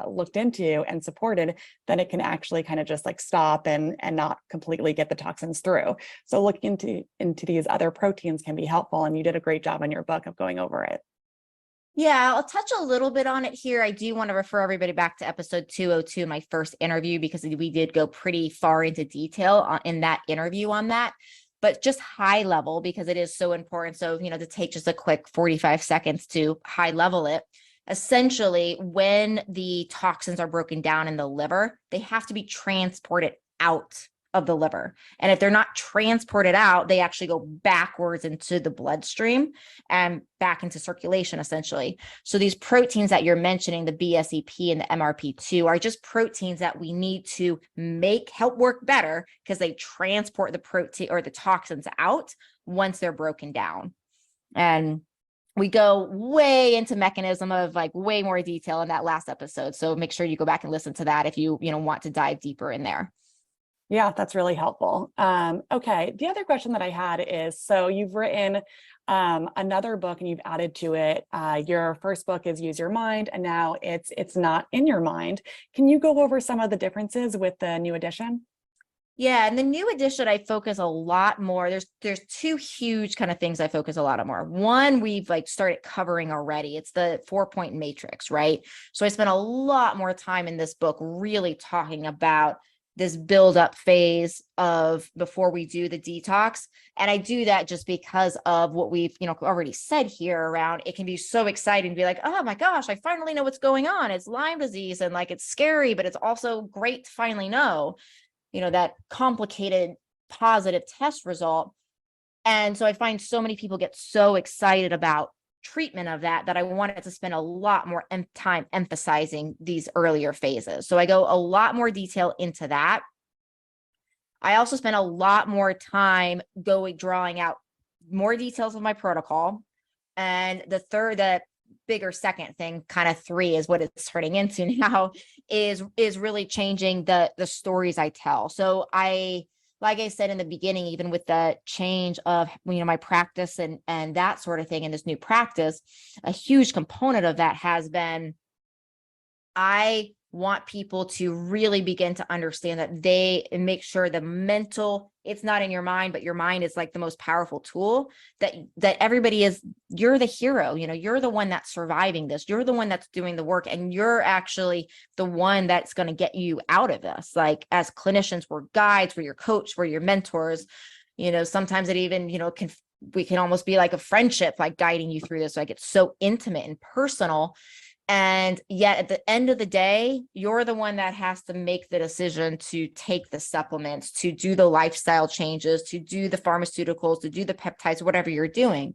looked into and supported, then it can actually kind of just like stop and not completely get the toxins through. So looking into these other proteins can be helpful. And you did a great job in your book of going over it. Yeah, I'll touch a little bit on it here. I do want to refer everybody back to episode 202, my first interview, because we did go pretty far into detail in that interview on that, but just high level because it is so important. So, to take just a quick 45 seconds to high level it. Essentially, when the toxins are broken down in the liver, they have to be transported out of the liver. And if they're not transported out, they actually go backwards into the bloodstream and back into circulation, essentially. So these proteins that you're mentioning, the BSEP and the MRP2, are just proteins that we need to help work better because they transport the protein or the toxins out once they're broken down. And we go way into mechanism of way more detail in that last episode. So make sure you go back and listen to that if you want to dive deeper in there. Yeah, that's really helpful. Okay, the other question that I had is, so you've written another book and you've added to it. Your first book is Use Your Mind, and now it's Not in Your Mind. Can you go over some of the differences with the new edition? Yeah, and the new edition, I focus a lot more. There's two huge kind of things I focus a lot more. One, we've started covering already. It's the 4-point matrix, right? So I spent a lot more time in this book really talking about this build up phase of before we do the detox. And I do that just because of what we've, already said here around, it can be so exciting to be like, oh my gosh, I finally know what's going on. It's Lyme disease. And it's scary, but it's also great to finally know, that complicated positive test result. And so I find so many people get so excited about treatment of that I wanted to spend a lot more time emphasizing these earlier phases. So I go a lot more detail into that. I also spent a lot more time drawing out more details of my protocol. And the bigger second thing, kind of 3, is what it's turning into now, is really changing the stories I tell. So like I said in the beginning, even with the change of, my practice and that sort of thing in this new practice, a huge component of that has been, I want people to really begin to understand that make sure the mental, it's not in your mind, but your mind is the most powerful tool that everybody is. You're the hero, you're the one that's surviving this. You're the one that's doing the work, and you're actually the one that's going to get you out of this. As clinicians, we're guides, we're your coach, we're your mentors. Sometimes it even, we can almost be like a friendship, guiding you through this. It's so intimate and personal. And yet at the end of the day, you're the one that has to make the decision to take the supplements, to do the lifestyle changes, to do the pharmaceuticals, to do the peptides, whatever you're doing.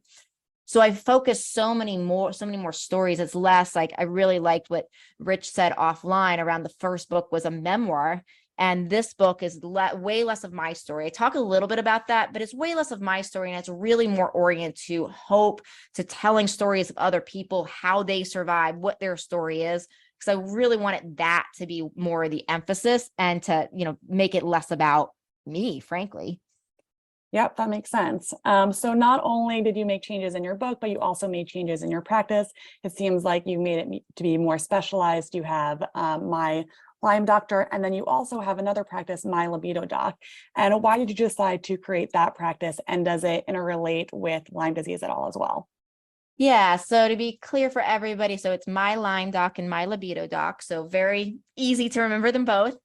So I focus so many more stories. It's less I really liked what Rich said offline around the first book was a memoir. And this book is way less of my story. I talk a little bit about that, but it's way less of my story. And it's really more oriented to hope, to telling stories of other people, how they survive, what their story is. Because I really wanted that to be more of the emphasis and to, make it less about me, frankly. Yep, that makes sense. So not only did you make changes in your book, but you also made changes in your practice. It seems like you made it to be more specialized. You have my Lyme Doctor, and then you also have another practice, My Libido Doc. And why did you decide to create that practice? And does it interrelate with Lyme disease at all as well? Yeah, so to be clear for everybody, so it's My Lyme Doc and My Libido Doc. So very easy to remember them both.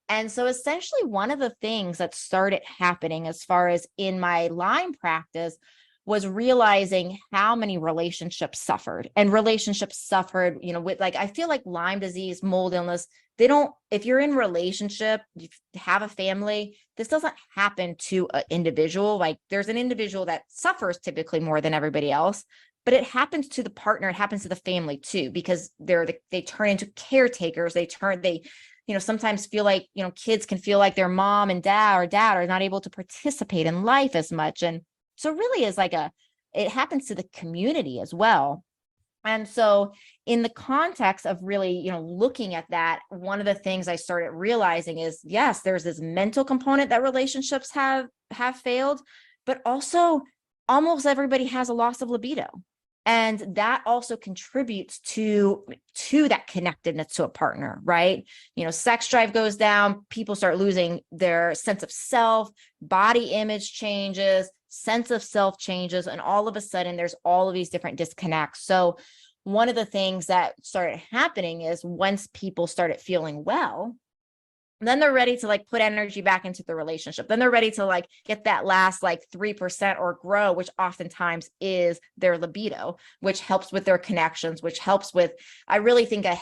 And so essentially one of the things that started happening as far as in my Lyme practice was realizing how many relationships suffered. And relationships suffered, with I feel like Lyme disease, mold illness, if you're in relationship, you have a family, this doesn't happen to an individual. There's an individual that suffers typically more than everybody else, but it happens to the partner, it happens to the family too, because they turn into caretakers. They sometimes feel like, kids can feel like their mom and dad are not able to participate in life as much. And so it really is it happens to the community as well. And so in the context of really, looking at that, one of the things I started realizing is, yes, there's this mental component that relationships have failed, but also almost everybody has a loss of libido. And that also contributes to that connectedness to a partner, right? Sex drive goes down, people start losing their sense of self, body image changes, sense of self changes, and all of a sudden there's all of these different disconnects. So one of the things that started happening is once people started feeling well, then they're ready to like put energy back into the relationship. Then they're ready to like get that last like 3% or grow, which oftentimes is their libido, which helps with their connections, which helps with, I really think, a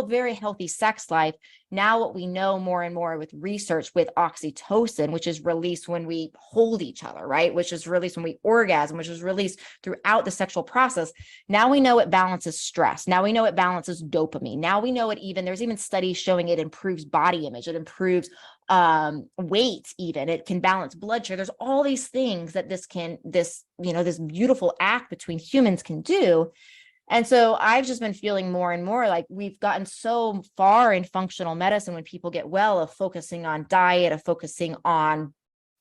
very healthy sex life. Now, what we know more and more with research with oxytocin, which is released when we hold each other, right? Which is released when we orgasm, which is released throughout the sexual process. Now we know it balances stress. Now we know it balances dopamine. Now we know there's even studies showing it improves body image. It improves weight, even. It can balance blood sugar. There's all these things that this beautiful act between humans can do. And so I've just been feeling more and more like we've gotten so far in functional medicine when people get well, of focusing on diet, of focusing on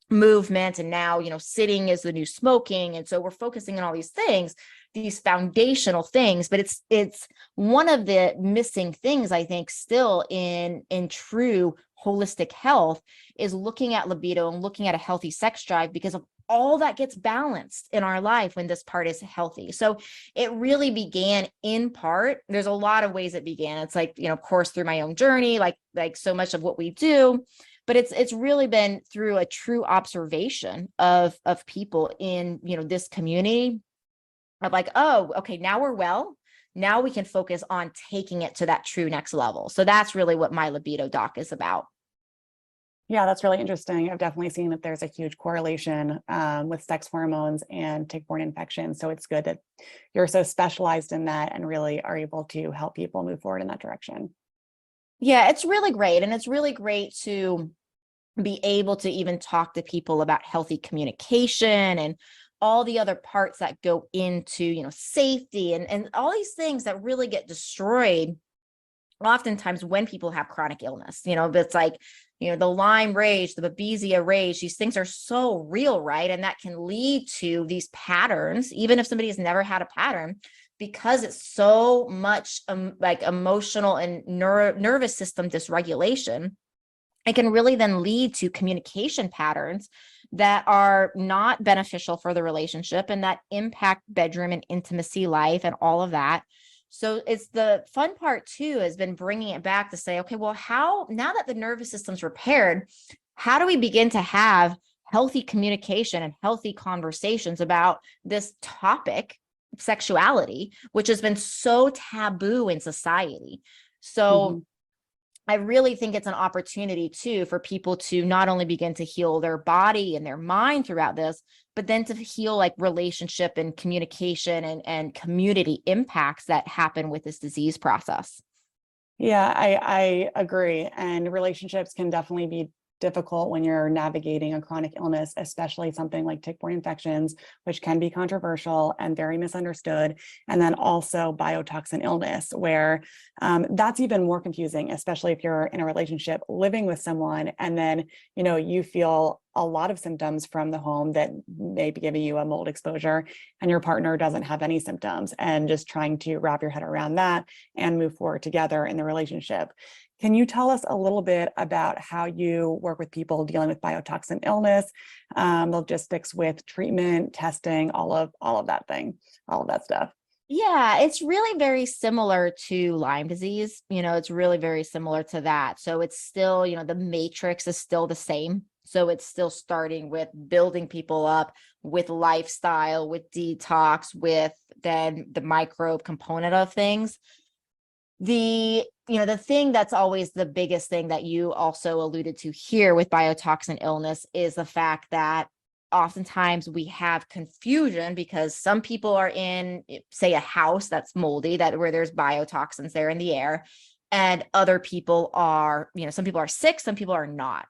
movement. And now, sitting is the new smoking. And so we're focusing on all these things, these foundational things, but it's one of the missing things, I think, still in true holistic health, is looking at libido and looking at a healthy sex drive, because of all that gets balanced in our life when this part is healthy. So it really began in part. There's a lot of ways it began. It's like, of course, through my own journey, like so much of what we do, but it's really been through a true observation of people in, this community of like, oh, okay, now we're well. Now we can focus on taking it to that true next level. So that's really what my libido doc is about. Yeah, that's really interesting. I've definitely seen that there's a huge correlation with sex hormones and tick-borne infections. So it's good that you're so specialized in that and really are able to help people move forward in that direction. Yeah, it's really great. And it's really great to be able to even talk to people about healthy communication and all the other parts that go into, safety and all these things that really get destroyed oftentimes when people have chronic illness. It's like, the Lyme rage, the Babesia rage, these things are so real, right? And that can lead to these patterns, even if somebody has never had a pattern, because it's so much like emotional and nervous system dysregulation. It can really then lead to communication patterns that are not beneficial for the relationship and that impact bedroom and intimacy life and all of that. So it's the fun part too, has been bringing it back to say, okay, well, how, now that the nervous system's repaired, how do we begin to have healthy communication and healthy conversations about this topic, sexuality, which has been so taboo in society? So I really think it's an opportunity too for people to not only begin to heal their body and their mind throughout this, but then to heal like relationship and communication and community impacts that happen with this disease process. Yeah, I agree. And relationships can definitely be difficult when you're navigating a chronic illness, especially something like tick-borne infections, which can be controversial and very misunderstood. And then also biotoxin illness, where that's even more confusing, especially if you're in a relationship living with someone and then, you feel a lot of symptoms from the home that may be giving you a mold exposure and your partner doesn't have any symptoms, and just trying to wrap your head around that and move forward together in the relationship. Can you tell us a little bit about how you work with people dealing with biotoxin illness, logistics with treatment, testing, all of that stuff? Yeah, it's really very similar to Lyme disease. It's really very similar to that. So it's still, the matrix is still the same. So it's still starting with building people up with lifestyle, with detox, with then the microbe component of things. The thing that's always the biggest thing that you also alluded to here with biotoxin illness is the fact that oftentimes we have confusion because some people are in, say, a house that's moldy, where there's biotoxins there in the air, and other people are, some people are sick, some people are not.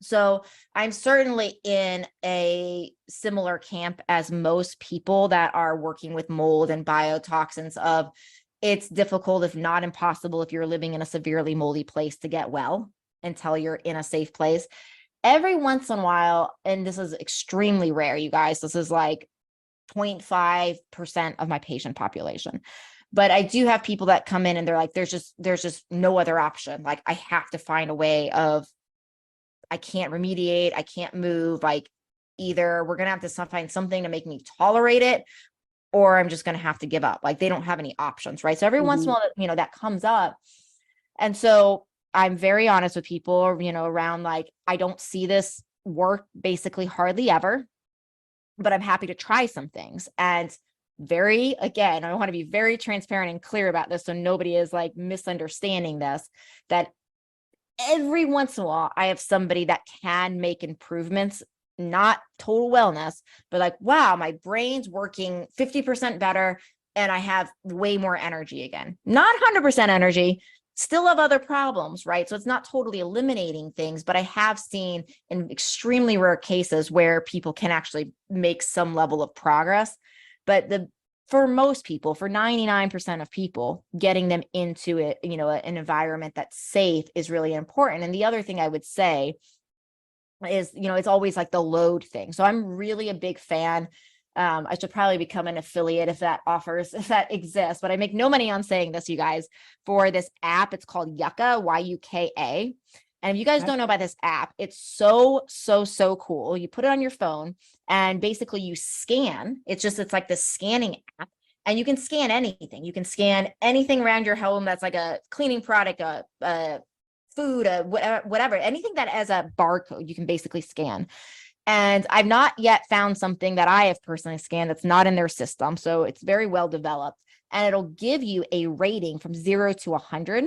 So I'm certainly in a similar camp as most people that are working with mold and biotoxins of, it's difficult, if not impossible, if you're living in a severely moldy place, to get well until you're in a safe place. Every once in a while, and this is extremely rare, you guys, this is like 0.5% of my patient population. But I do have people that come in and they're like, there's just no other option. Like, I have to find a way of, I can't remediate, I can't move. Like, either we're going to have to find something to make me tolerate it, or I'm just going to have to give up. Like they don't have any options, right? So every once in a while, that comes up. And so I'm very honest with people, around like, I don't see this work basically hardly ever, but I'm happy to try some things. And again, I want to be very transparent and clear about this so nobody is like misunderstanding this, that every once in a while I have somebody that can make improvements, not total wellness, but like, wow, my brain's working 50% better and I have way more energy again. Not 100% energy, still have other problems, right? So it's not totally eliminating things, but I have seen in extremely rare cases where people can actually make some level of progress. But for most people, for 99% of people, getting them into it, an environment that's safe is really important. And the other thing I would say is, it's always like the load thing. So I'm really a big fan. I should probably become an affiliate if that exists, but I make no money on saying this, you guys, for this app. It's called Yucca, Yuka. And if you guys don't know about this app, it's so cool. You put it on your phone and basically you scan. It's like this scanning app, and you can scan anything. You can scan anything around your home that's like a cleaning product, a food, whatever, anything that has a barcode, you can basically scan. And I've not yet found something that I have personally scanned that's not in their system. So it's very well developed, and it'll give you a rating from 0 to 100.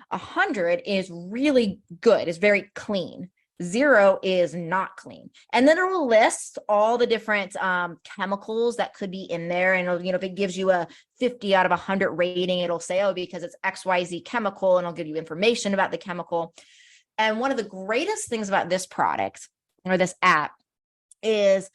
100 is really good. It's very clean. 0 is not clean. And then it will list all the different chemicals that could be in there. And it'll, if it gives you a 50 out of 100 rating, it'll say, oh, because it's XYZ chemical, and it'll give you information about the chemical. And one of the greatest things about this product or this app is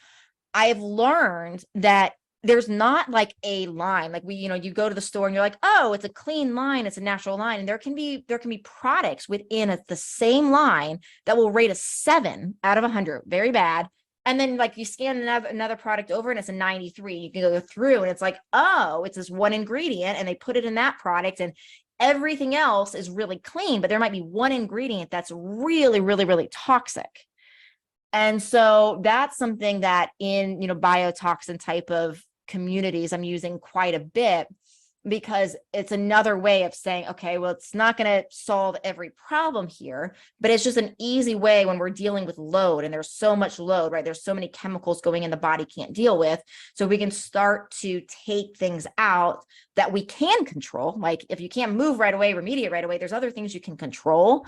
I've learned that there's not like a line, like you go to the store and you're like, oh, it's a clean line, it's a natural line. And there can be products within the same line that will rate a 7 out of 100, very bad. And then like you scan another product over and it's a 93. You can go through and it's like, oh, it's this one ingredient and they put it in that product and everything else is really clean, but there might be one ingredient that's really, really, really toxic. And so that's something that in, biotoxin type of communities, I'm using quite a bit, because it's another way of saying, okay, well, it's not going to solve every problem here, but it's just an easy way when we're dealing with load, and there's so much load, right? There's so many chemicals going in the body can't deal with. So we can start to take things out that we can control. Like if you can't move right away, remediate right away, there's other things you can control.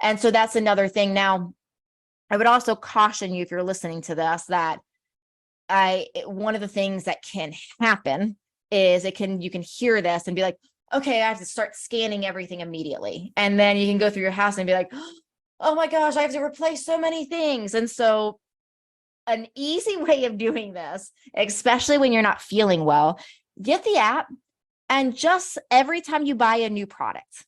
And so that's another thing. Now, I would also caution you, if you're listening to this, that one of the things that can happen is you can hear this and be like, okay, I have to start scanning everything immediately. And then you can go through your house and be like, oh my gosh, I have to replace so many things. And so an easy way of doing this, especially when you're not feeling well, get the app and just every time you buy a new product,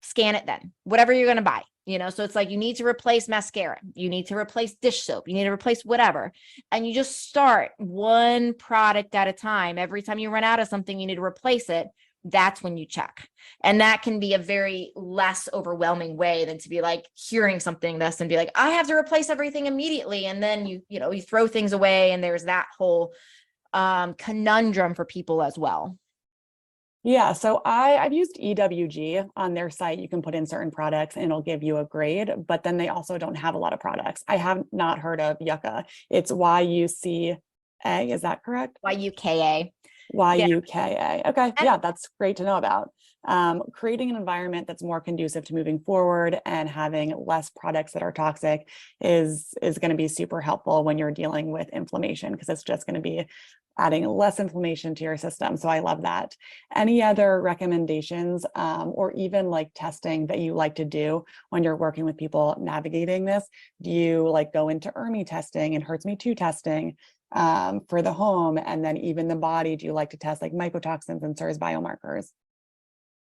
scan it then, whatever you're going to buy. So it's like you need to replace mascara, you need to replace dish soap, you need to replace whatever. And you just start one product at a time. Every time you run out of something, you need to replace it. That's when you check. And that can be a very less overwhelming way than to be like hearing something this and be like, I have to replace everything immediately. And then you throw things away. And there's that whole conundrum for people as well. Yeah, so I've used EWG on their site. You can put in certain products and it'll give you a grade, but then they also don't have a lot of products. I have not heard of Yucca. It's YUCA, is that correct? YUKA. YUKA. Okay, yeah, that's great to know about. Creating an environment that's more conducive to moving forward and having less products that are toxic is going to be super helpful when you're dealing with inflammation, because it's just going to be adding less inflammation to your system. So I love that. Any other recommendations or even like testing that you like to do when you're working with people navigating this? Do you like go into ERMI testing and Hertz Me Too testing for the home, and then even the body? Do you like to test like mycotoxins and SIRS biomarkers?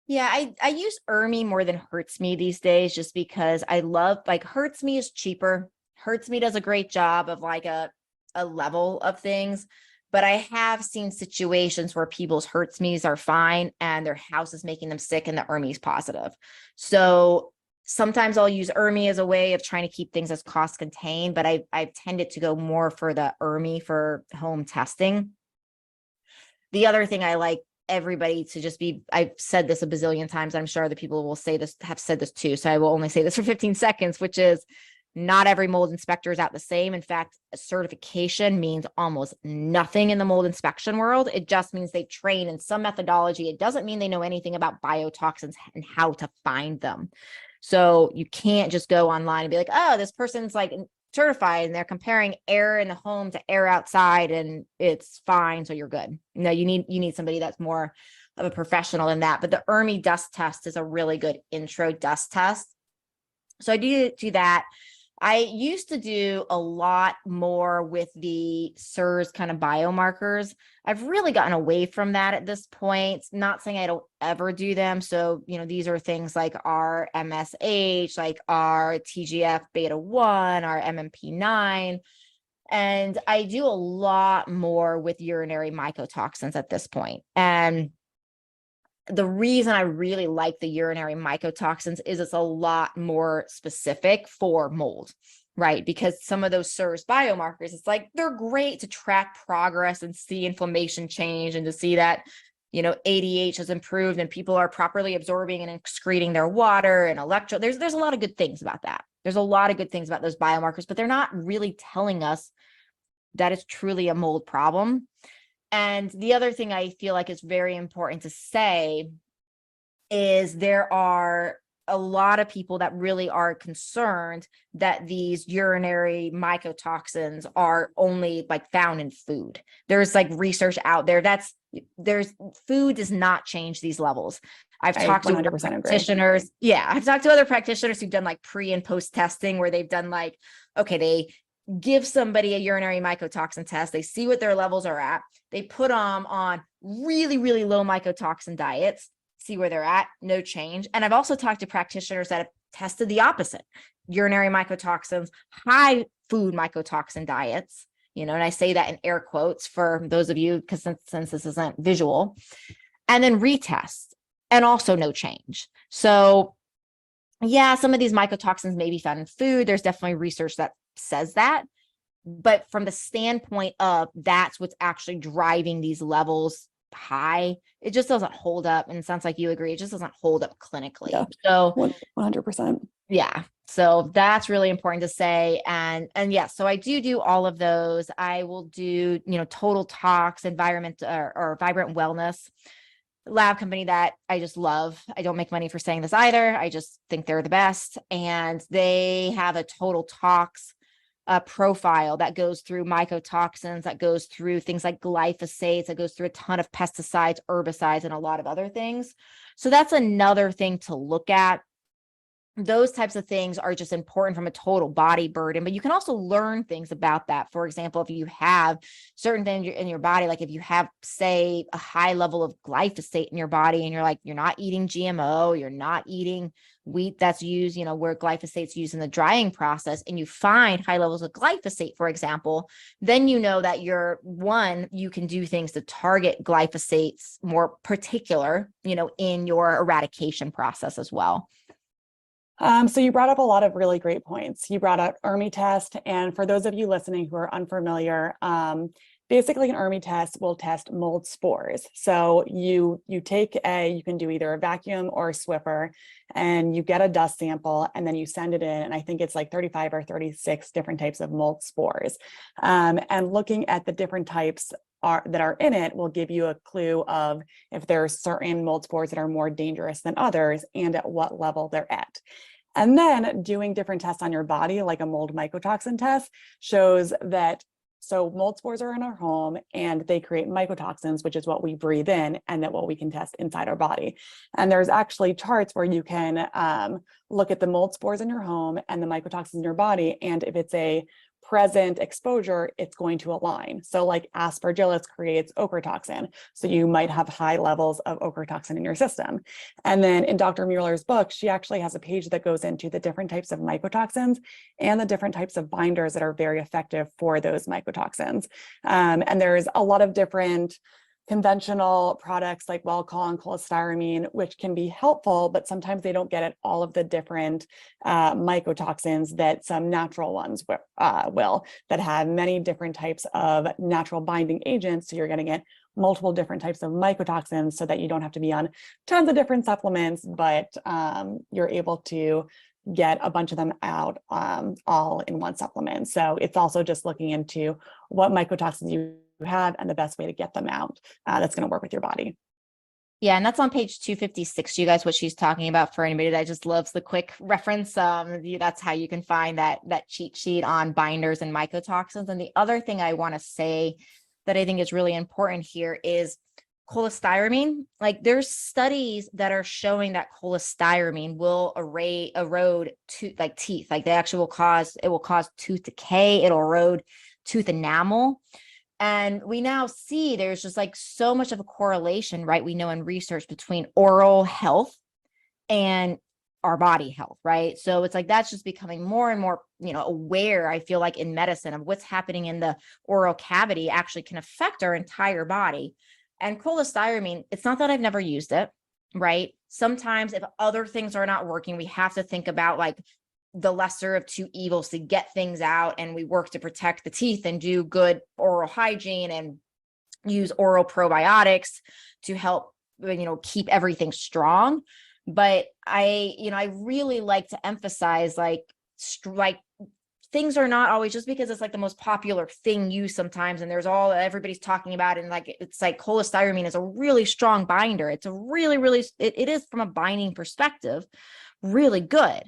Yeah, I use ERMI more than Hertz Me these days, just because I love, like, Hertz Me is cheaper. Hertz Me does a great job of like a level of things, but I have seen situations where people's Hertz Me's are fine and their house is making them sick and the ERMI is positive. So sometimes I'll use ERMI as a way of trying to keep things as cost contained, but I've tended to go more for the ERMI for home testing. The other thing I like everybody to just be, I've said this a bazillion times, I'm sure other people will say this, have said this too, so I will only say this for 15 seconds, which is not every mold inspector is out the same. In fact, a certification means almost nothing in the mold inspection world. It just means they train in some methodology. It doesn't mean they know anything about biotoxins and how to find them. So you can't just go online and be like, oh, this person's like certified and they're comparing air in the home to air outside and it's fine, so you're good. No, you need somebody that's more of a professional than that. But the ERMI dust test is a really good intro dust test. So I do that. I used to do a lot more with the SIRS kind of biomarkers. I've really gotten away from that at this point. Not saying I don't ever do them. So, these are things like our MSH, like our TGF beta 1, our MMP9. And I do a lot more with urinary mycotoxins at this point. And the reason I really like the urinary mycotoxins is it's a lot more specific for mold, right? Because some of those SIRS biomarkers, it's like, they're great to track progress and see inflammation change and to see that, ADH has improved and people are properly absorbing and excreting their water and there's a lot of good things about that. There's a lot of good things about those biomarkers, but they're not really telling us that it's truly a mold problem. And the other thing I feel like is very important to say is there are a lot of people that really are concerned that these urinary mycotoxins are only like found in food. There's like research out there food does not change these levels. I've talked to practitioners. Yeah, I've talked to other practitioners who've done like pre and post testing where they've done like, okay, they give somebody a urinary mycotoxin test. They see what their levels are at. They put them on really, really low mycotoxin diets, see where they're at, no change. And I've also talked to practitioners that have tested the opposite, urinary mycotoxins, high food mycotoxin diets, and I say that in air quotes for those of you, because since this isn't visual, and then retest and also no change. So yeah, some of these mycotoxins may be found in food. There's definitely research that says that, but from the standpoint of that's what's actually driving these levels high, it just doesn't hold up. And it sounds like you agree, it just doesn't hold up clinically. Yeah, so 100%. Yeah, so that's really important to say. And yes, so I do all of those. I will do total tox, environment or vibrant wellness, lab company that I just love. I don't make money for saying this either. I just think they're the best. And they have a total tox profile that goes through mycotoxins, that goes through things like glyphosates, that goes through a ton of pesticides, herbicides, and a lot of other things. So that's another thing to look at. Those types of things are just important from a total body burden, but you can also learn things about that. For example, if you have certain things in your body, like if you have, say, a high level of glyphosate in your body and you're not eating GMO, you're not eating wheat that's used, where glyphosate's used in the drying process, and you find high levels of glyphosate, for example, then you know that you can do things to target glyphosates more particular, in your eradication process as well. So you brought up a lot of really great points. You brought up ERMI test. And for those of you listening who are unfamiliar, basically an ERMI test will test mold spores. So you can do either a vacuum or a Swiffer, and you get a dust sample and then you send it in. And I think it's like 35 or 36 different types of mold spores. And looking at the different types that are in it will give you a clue of if there are certain mold spores that are more dangerous than others and at what level they're at. And then doing different tests on your body, like a mold mycotoxin test, shows that mold spores are in our home and they create mycotoxins, which is what we breathe in and that what we can test inside our body. And there's actually charts where you can look at the mold spores in your home and the mycotoxins in your body. And if it's a present exposure, it's going to align. So like aspergillus creates ochratoxin. So you might have high levels of ochratoxin in your system. And then in Dr. Mueller's book, she actually has a page that goes into the different types of mycotoxins and the different types of binders that are very effective for those mycotoxins. And there's a lot of different conventional products like Welchol and cholestyramine, which can be helpful, but sometimes they don't get at all of the different mycotoxins that some natural ones will, that have many different types of natural binding agents. So you're getting it multiple different types of mycotoxins so that you don't have to be on tons of different supplements, but you're able to get a bunch of them out all in one supplement. So it's also just looking into what mycotoxins you have and the best way to get them out that's going to work with your body. Yeah, and that's on page 256, you guys, what she's talking about for anybody that just loves the quick reference. That's how you can find that cheat sheet on binders and mycotoxins. And the other thing I want to say that I think is really important here is cholestyramine. Like there's studies that are showing that cholestyramine will erode teeth. Like they actually will cause tooth decay. It'll erode tooth enamel. And we now see there's just like so much of a correlation, right? We know in research between oral health and our body health, right? So it's like that's just becoming more and more, aware, I feel like, in medicine of what's happening in the oral cavity actually can affect our entire body. And cholestyramine, it's not that I've never used it, right? Sometimes if other things are not working, we have to think about like the lesser of two evils to get things out, and we work to protect the teeth and do good oral hygiene and use oral probiotics to help keep everything strong. But I really like to emphasize like things are not always just because it's like the most popular thing used sometimes, and there's everybody's talking about it, and like it's like cholestyramine is a really strong binder. It's a really it is, from a binding perspective, really good.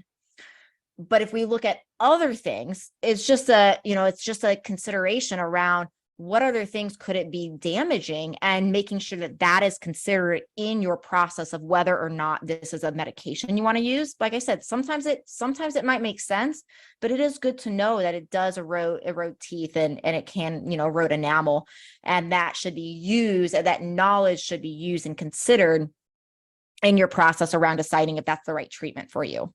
But if we look at other things, it's just a consideration around what other things could it be damaging, and making sure that is considered in your process of whether or not this is a medication you want to use. Like I said, sometimes it might make sense, but it is good to know that it does erode teeth and it can, erode enamel, and that should be used, that knowledge should be used and considered in your process around deciding if that's the right treatment for you.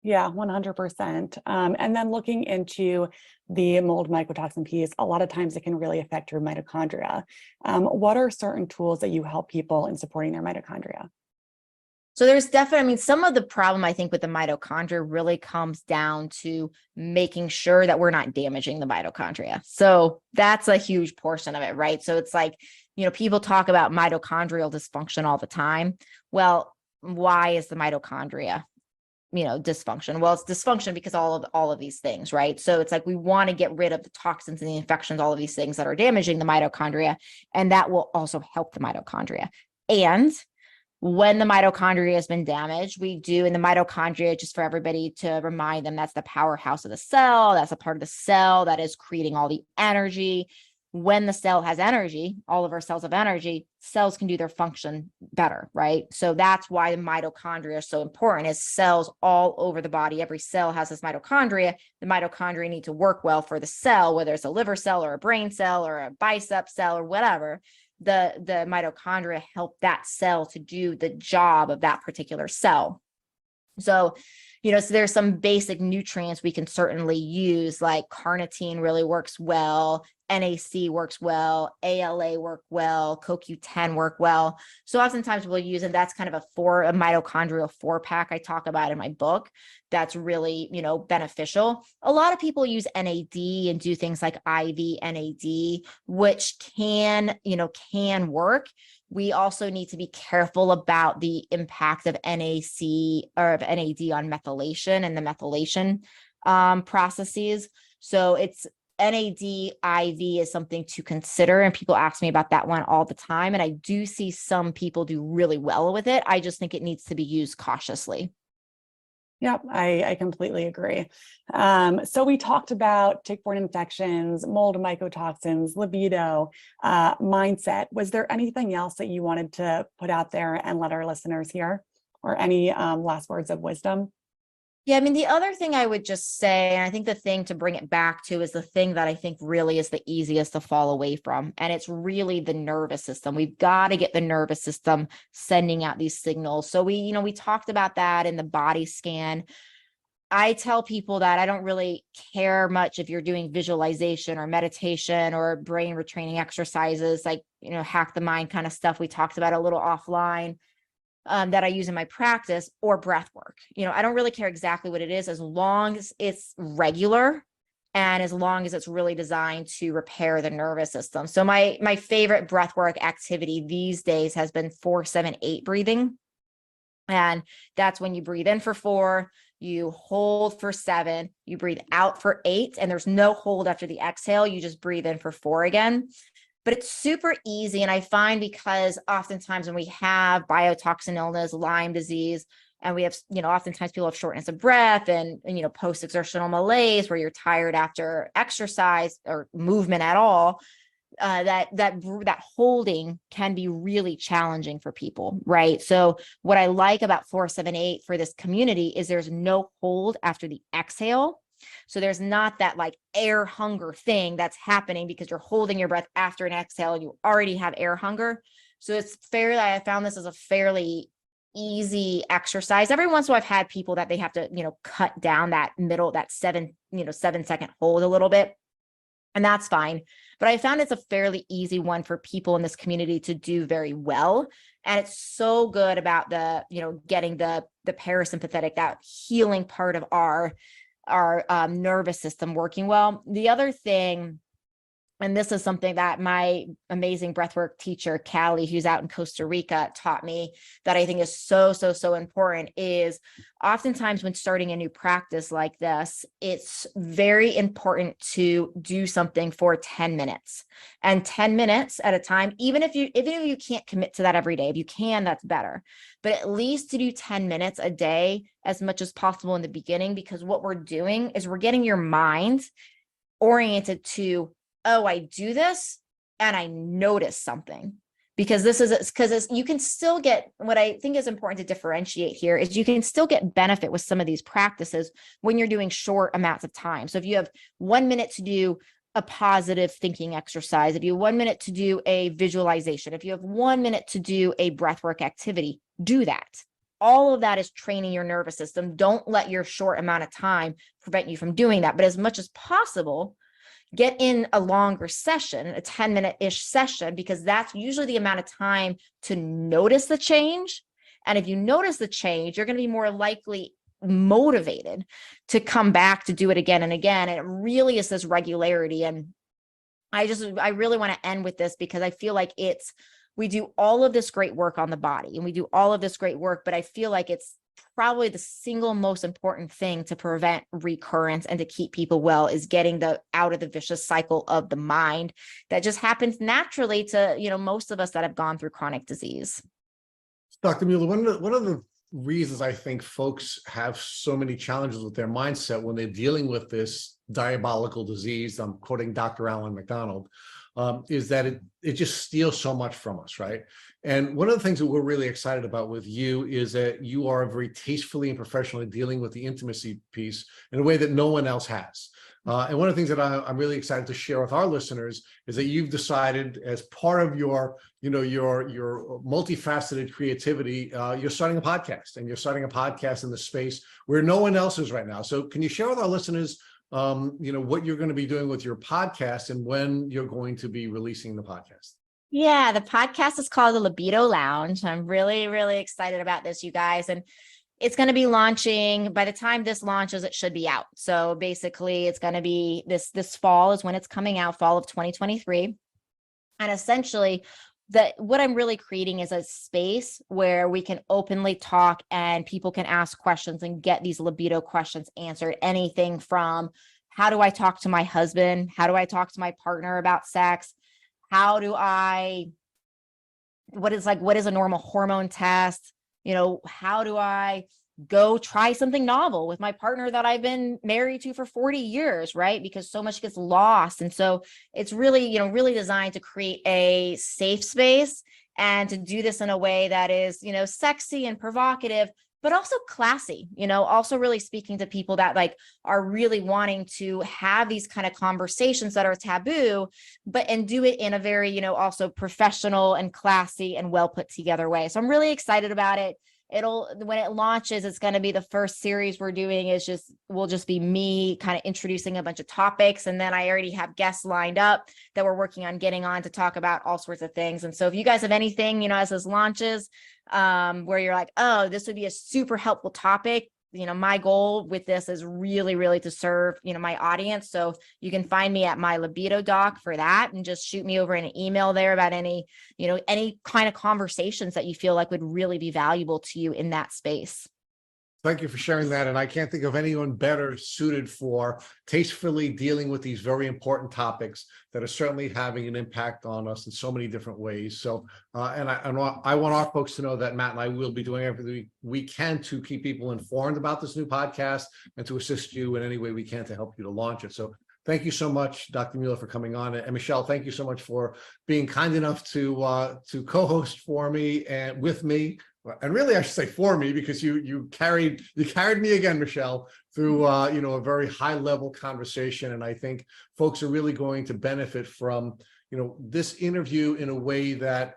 Yeah, 100%. And then looking into the mold mycotoxin piece, a lot of times it can really affect your mitochondria. What are certain tools that you help people in supporting their mitochondria? So there's definitely, some of the problem I think with the mitochondria really comes down to making sure that we're not damaging the mitochondria. So that's a huge portion of it, right? So it's like, people talk about mitochondrial dysfunction all the time. Well, why is the mitochondria dysfunction? Well, it's dysfunction because all of these things, right? So it's like we want to get rid of the toxins and the infections, all of these things that are damaging the mitochondria, and that will also help the mitochondria. And when the mitochondria has been damaged, and the mitochondria, just for everybody to remind them, that's the powerhouse of the cell. That's a part of the cell that is creating all the energy. When the cell has energy, all of our cells have energy, cells can do their function better, right? So that's why the mitochondria are so important, is cells all over the body. Every cell has this mitochondria. The mitochondria need to work well for the cell, whether it's a liver cell or a brain cell or a bicep cell or whatever. The mitochondria help that cell to do the job of that particular cell. So, so there's some basic nutrients we can certainly use, like carnitine really works well, NAC works well, ALA work well, CoQ10 work well. So oftentimes we'll use, and that's kind of a mitochondrial 4-pack I talk about in my book. That's really, beneficial. A lot of people use NAD and do things like IV NAD, which can work. We also need to be careful about the impact of NAC or of NAD on methylation and the methylation processes. So it's NAD IV is something to consider, and people ask me about that one all the time. And I do see some people do really well with it. I just think it needs to be used cautiously. Yep, I completely agree. So we talked about tick-borne infections, mold mycotoxins, libido, mindset. Was there anything else that you wanted to put out there and let our listeners hear, or any last words of wisdom? Yeah, the other thing I would just say, and I think the thing to bring it back to, is the thing that I think really is the easiest to fall away from, and it's really the nervous system. We've got to get the nervous system sending out these signals. So we talked about that in the body scan. I tell people that I don't really care much if you're doing visualization or meditation or brain retraining exercises, like, hack the mind kind of stuff we talked about a little offline. That I use in my practice, or breath work. I don't really care exactly what it is, as long as it's regular And as long as it's really designed to repair the nervous system. So my favorite breathwork activity these days has been 4-7-8 breathing. And that's when you breathe in for 4, you hold for 7, you breathe out for 8, and there's no hold after the exhale. You just breathe in for 4 again. But it's super easy. And I find because oftentimes when we have biotoxin illness, Lyme disease, and we have, oftentimes people have shortness of breath and post-exertional malaise where you're tired after exercise or movement at all, that holding can be really challenging for people, right? So what I like about 4-7-8 for this community is there's no hold after the exhale. So there's not that like air hunger thing that's happening because you're holding your breath after an exhale and you already have air hunger. So I found this as a fairly easy exercise. Every once in a while I've had people that they have to, cut down that 7-second hold a little bit. And that's fine. But I found it's a fairly easy one for people in this community to do very well. And it's so good about getting the parasympathetic, that healing part of our nervous system working well. The other thing, and this is something that my amazing breathwork teacher, Callie, who's out in Costa Rica, taught me that I think is so, so, so important, is oftentimes when starting a new practice like this, it's very important to do something for 10 minutes. And 10 minutes at a time, even if you can't commit to that every day, if you can, that's better. But at least to do 10 minutes a day as much as possible in the beginning, because what we're doing is we're getting your mind oriented to, oh, I do this and I notice something, because you can still get, what I think is important to differentiate here is you can still get benefit with some of these practices when you're doing short amounts of time. So if you have 1 minute to do a positive thinking exercise, if you have 1 minute to do a visualization, if you have 1 minute to do a breathwork activity, do that. All of that is training your nervous system. Don't let your short amount of time prevent you from doing that. But as much as possible, get in a longer session, a 10-minute-ish session, because that's usually the amount of time to notice the change. And if you notice the change, you're going to be more likely motivated to come back to do it again and again. And it really is this regularity. And I really want to end with this, because I feel like we do all of this great work on the body and we do all of this great work, but I feel like it's probably the single most important thing to prevent recurrence and to keep people well is getting out of the vicious cycle of the mind that just happens naturally to, most of us that have gone through chronic disease. Dr. Mueller, one of the reasons I think folks have so many challenges with their mindset when they're dealing with this diabolical disease, I'm quoting Dr. Alan McDonald, is that it just steals so much from us, right? And one of the things that we're really excited about with you is that you are very tastefully and professionally dealing with the intimacy piece in a way that no one else has. And one of the things that I'm really excited to share with our listeners is that you've decided, as part of your multifaceted creativity, you're starting a podcast, and you're starting a podcast in the space where no one else is right now. So can you share with our listeners what you're going to be doing with your podcast and when you're going to be releasing the podcast? Yeah, the podcast is called The Libido Lounge. I'm really, really excited about this, you guys. And it's going to be launching, by the time this launches, it should be out. So basically it's going to be this fall is when it's coming out, fall of 2023. And essentially what I'm really creating is a space where we can openly talk and people can ask questions and get these libido questions answered. Anything from, how do I talk to my husband? How do I talk to my partner about sex? What is a normal hormone test? How do I go try something novel with my partner that I've been married to for 40 years, right? Because so much gets lost. And so it's really, really designed to create a safe space and to do this in a way that is, sexy and provocative, but also classy, also really speaking to people that are really wanting to have these kind of conversations that are taboo, and do it in a very, also professional and classy and well put together way. So I'm really excited about it. When it launches, it's going to be the first series we're doing will just be me kind of introducing a bunch of topics. And then I already have guests lined up that we're working on getting on to talk about all sorts of things. And so if you guys have anything, as this launches, where you're like, oh, this would be a super helpful topic, my goal with this is really, really to serve, my audience. So you can find me at my Libido Doc for that, and just shoot me over an email there about any kind of conversations that you feel like would really be valuable to you in that space. Thank you for sharing that. And I can't think of anyone better suited for tastefully dealing with these very important topics that are certainly having an impact on us in so many different ways. So, and I want our folks to know that Matt and I will be doing everything we can to keep people informed about this new podcast and to assist you in any way we can to help you to launch it. So thank you so much, Dr. Mueller, for coming on. And Michelle, thank you so much for being kind enough to co-host for me and with me. And really, I should say for me, because you carried me again, Michelle, through a very high level conversation. And I think folks are really going to benefit from this interview in a way that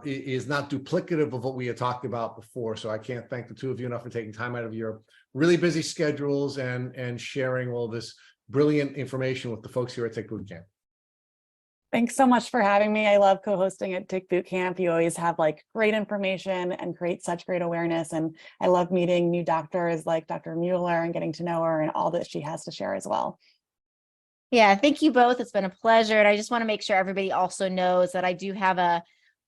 is not duplicative of what we had talked about before. So I can't thank the two of you enough for taking time out of your really busy schedules and sharing all this brilliant information with the folks here at Tick Boot Camp. Thanks so much for having me. I love co-hosting at Tick Boot Camp. You always have great information and create such great awareness. And I love meeting new doctors like Dr. Mueller and getting to know her and all that she has to share as well. Yeah, thank you both. It's been a pleasure. And I just want to make sure everybody also knows that I do have a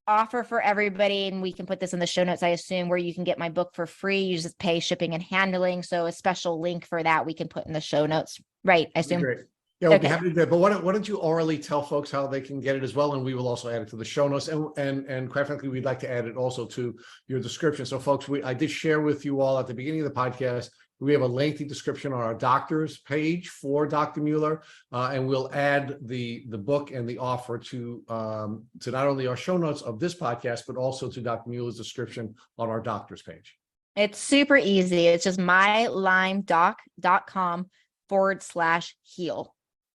offer for everybody, and we can put this in the show notes, I assume, where you can get my book for free. You just pay shipping and handling. So a special link for that we can put in the show notes. Right, I assume. Great. Yeah, we'll be happy to do that. But why don't you orally tell folks how they can get it as well, and we will also add it to the show notes. And quite frankly, we'd like to add it also to your description. So, folks, I did share with you all at the beginning of the podcast. We have a lengthy description on our doctor's page for Dr. Mueller, and we'll add the book and the offer to not only our show notes of this podcast, but also to Dr. Mueller's description on our doctor's page. It's super easy. It's just mylymedoc.com/heal.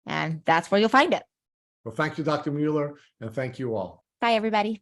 And that's where you'll find it. Well, thank you, Dr. Mueller, and thank you all. Bye, everybody.